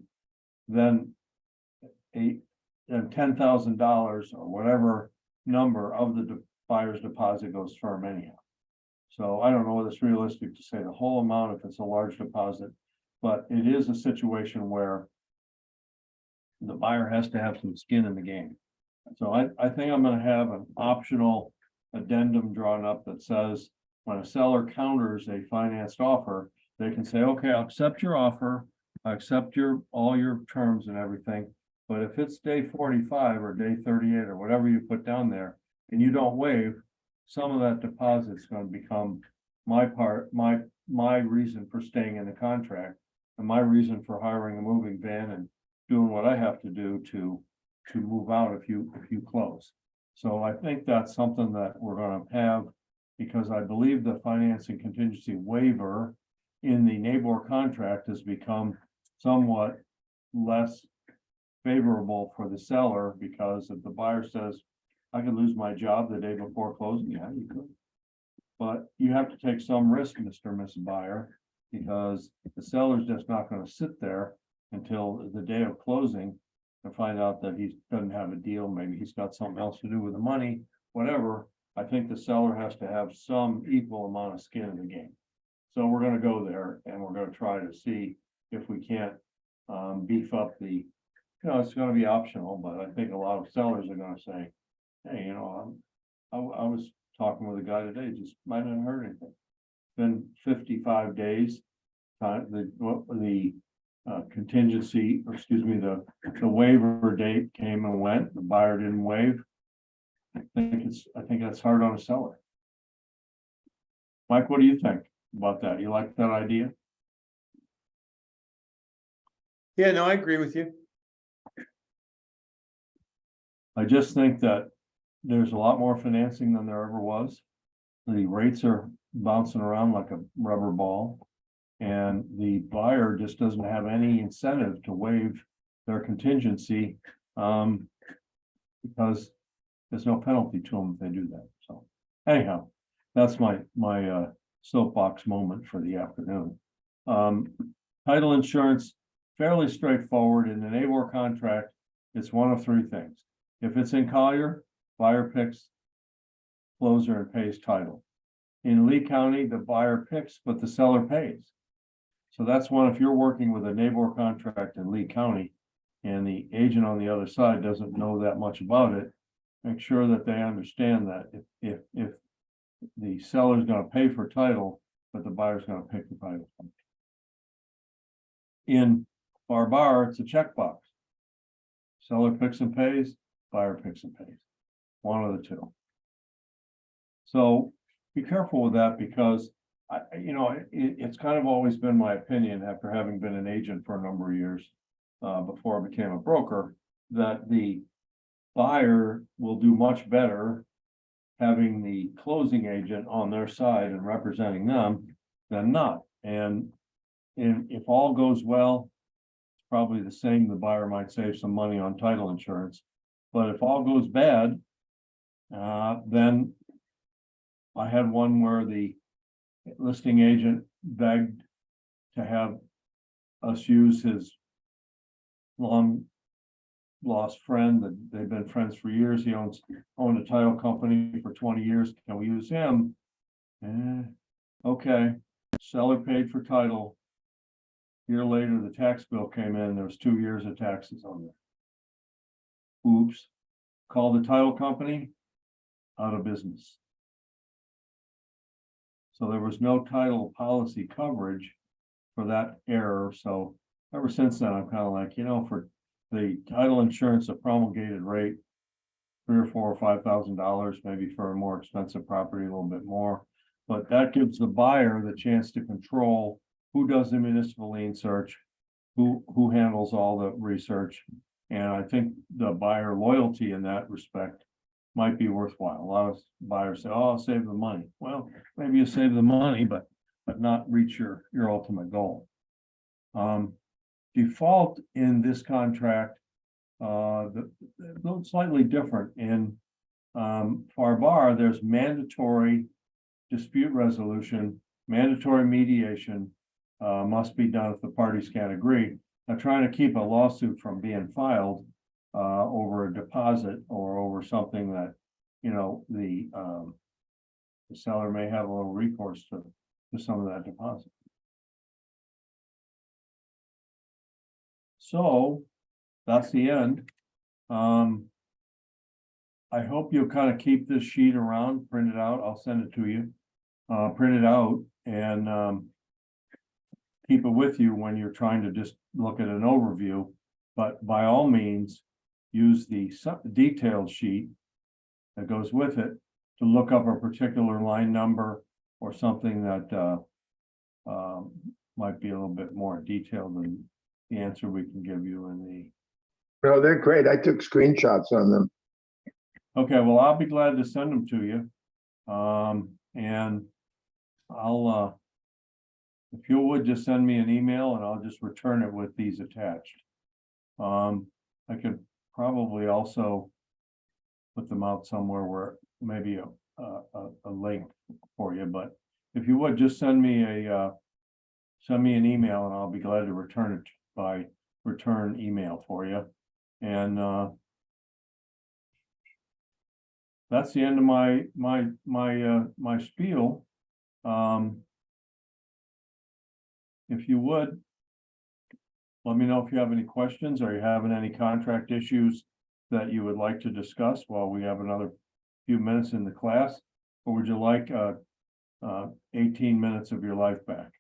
then $10,000 or whatever number of the buyer's deposit goes firm anyhow. So I don't know whether it's realistic to say the whole amount if it's a large deposit, but it is a situation where the buyer has to have some skin in the game. So I think I'm going to have an optional addendum drawn up that says when a seller counters a financed offer, they can say, okay, I'll accept your offer, I accept all your terms and everything. But if it's day 45 or day 38 or whatever you put down there and you don't waive, some of that deposit is going to become my reason for staying in the contract and my reason for hiring a moving van and doing what I have to do to move out if you close. So I think that's something that we're going to have, because I believe the financing contingency waiver in the NABOR contract has become somewhat less favorable for the seller, because if the buyer says, I could lose my job the day before closing, yeah, you could. But you have to take some risk, Mr. and Mrs. Buyer, because the seller's just not going to sit there until the day of closing and find out that he doesn't have a deal. Maybe he's got something else to do with the money, whatever. I think the seller has to have some equal amount of skin in the game. So we're going to go there and we're going to try to see if we can't beef up the, it's going to be optional, but I think a lot of sellers are going to say, hey, I was talking with a guy today, just might not have heard anything. It's been 55 days. The contingency, or excuse me, the waiver date came and went. The buyer didn't waive. I think that's hard on a seller. Mike, what do you think about that? You like that idea? Yeah, no, I agree with you. I just think that there's a lot more financing than there ever was. The rates are bouncing around like a rubber ball. And the buyer just doesn't have any incentive to waive their contingency because there's no penalty to them if they do that. So anyhow, that's my soapbox moment for the afternoon. Title insurance, fairly straightforward. In the NABOR contract, it's one of three things. If it's in Collier, buyer picks, closer, and pays title. In Lee County, the buyer picks, but the seller pays. So that's one, if you're working with a NABOR contract in Lee County and the agent on the other side doesn't know that much about it, make sure that they understand that if the seller's going to pay for title, but the buyer's going to pick the title. In bar, it's a checkbox. Seller picks and pays, buyer picks and pays. One of the two. So be careful with that, because it's kind of always been my opinion, after having been an agent for a number of years before I became a broker, that the buyer will do much better having the closing agent on their side and representing them than not. And if all goes well, it's probably the same. The buyer might save some money on title insurance, but if all goes bad, then I had one where the listing agent begged to have us use his long lost friend that they've been friends for years. He owned a title company for 20 years. Can we use him? Okay, seller paid for title. Year later, the tax bill came in. There was 2 years of taxes on there. Oops. Call the title company, out of business. So there was no title policy coverage for that error. So ever since then, I'm kind of like, for the title insurance, a promulgated rate, $3,000 or $4,000 or $5,000, maybe for a more expensive property, a little bit more. But that gives the buyer the chance to control who does the municipal lien search, who handles all the research. And I think the buyer loyalty in that respect might be worthwhile. A lot of buyers say, "Oh, I'll save the money." Well, maybe you save the money, but not reach your ultimate goal. Default in this contract, slightly different. In FAR/BAR, there's mandatory dispute resolution, mandatory mediation must be done if the parties can't agree. Now, trying to keep a lawsuit from being filed over a deposit or over something that, the seller may have a little recourse to some of that deposit. So that's the end. I hope you'll kind of keep this sheet around, print it out. I'll send it to you. Print it out and keep it with you when you're trying to just look at an overview. But by all means, use the detailed sheet that goes with it to look up a particular line number or something that might be a little bit more detailed than the answer we can give you in the. No, they're great. I took screenshots on them. Okay, well, I'll be glad to send them to you. And I'll, if you would just send me an email and I'll just return it with these attached. I could probably also put them out somewhere where maybe a link for you, but if you would just send me an email and I'll be glad to return it by return email for you. And that's the end of my spiel. If you would, let me know if you have any questions or you're having any contract issues that you would like to discuss while we have another few minutes in the class, or would you like 18 minutes of your life back?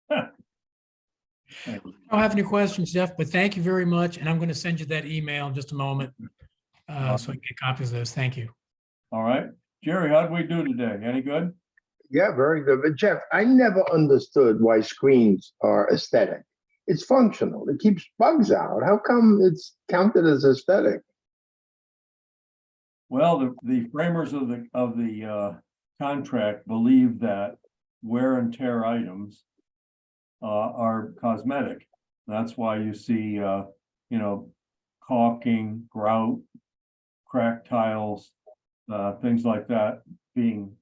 I don't have any questions, Jeff, but thank you very much. And I'm going to send you that email in just a moment. So I can get copies of those. Thank you. All right. Jerry, how did we do today? Any good? Yeah, very good. But Jeff, I never understood why screens are aesthetic. It's functional. It keeps bugs out. How come it's counted as aesthetic? Well, the framers of the contract believe that wear and tear items are cosmetic. That's why you see, caulking, grout, cracked tiles, things like that being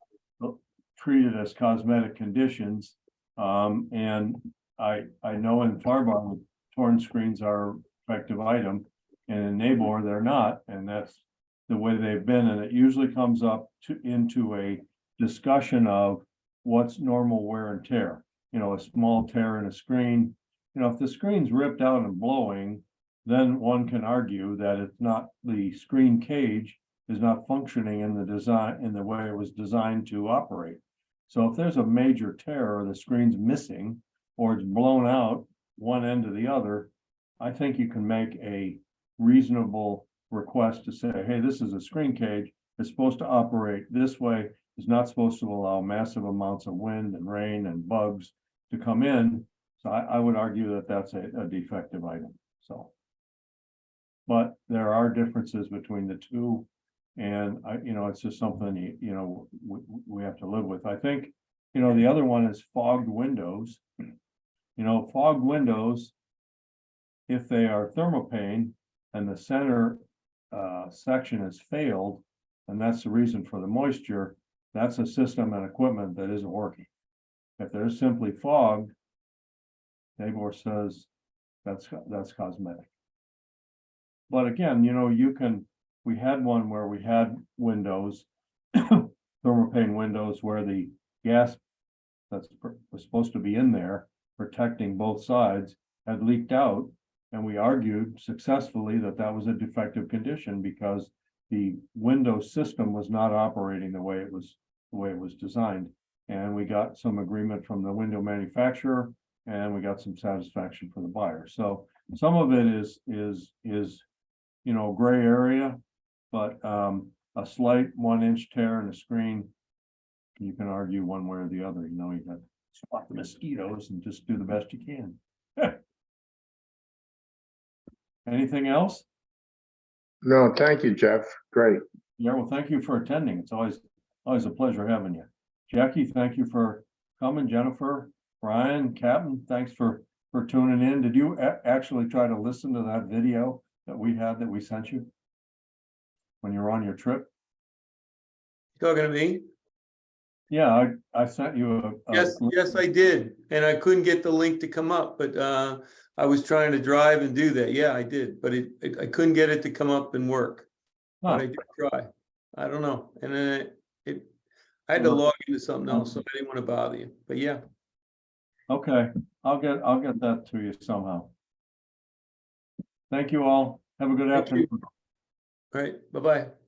treated as cosmetic conditions. And I know in FAR/BAR, torn screens are effective item, and in NABOR they're not, and that's the way they've been. And it usually comes up into a discussion of what's normal wear and tear. A small tear in a screen. If the screen's ripped out and blowing, then one can argue that it's not, the screen cage is not functioning in the design, in the way it was designed to operate. So if there's a major tear or the screen's missing or it's blown out one end to the other, I think you can make a reasonable request to say, hey, this is a screen cage. It's supposed to operate this way. It's not supposed to allow massive amounts of wind and rain and bugs to come in. So I would argue that that's a defective item. So, but there are differences between the two. And it's just something, we have to live with. I think, the other one is fogged windows. Fogged windows, if they are thermopane and the center section has failed, and that's the reason for the moisture, that's a system and equipment that isn't working. If they're simply fogged, NABOR says that's cosmetic. But again, you know, we had one where we had windows, thermopane windows where the gas was supposed to be in there protecting both sides had leaked out. And we argued successfully that that was a defective condition because the window system was not operating the way it was designed. And we got some agreement from the window manufacturer and we got some satisfaction for the buyer. So some of it is, you know, gray area, but a slight 1-inch tear in the screen, you can argue one way or the other. You know, you got to spot the mosquitoes and just do the best you can. Anything else? No, thank you, Jeff. Great. Yeah, well, thank you for attending. It's always a pleasure having you. Jackie, thank you for coming. Jennifer, Brian, Captain, thanks for tuning in. Did you actually try to listen to that video that we sent you when you were on your trip? Talking to me? Yeah, I sent you a Yes, I did. And I couldn't get the link to come up, but I was trying to drive and do that. Yeah, I did, but I couldn't get it to come up and work. But I did try. I don't know. And then I had to log into something else, so I didn't want to bother you. But yeah. Okay, I'll get that to you somehow. Thank you all. Have a good Thank you. afternoon. All right. Bye-bye.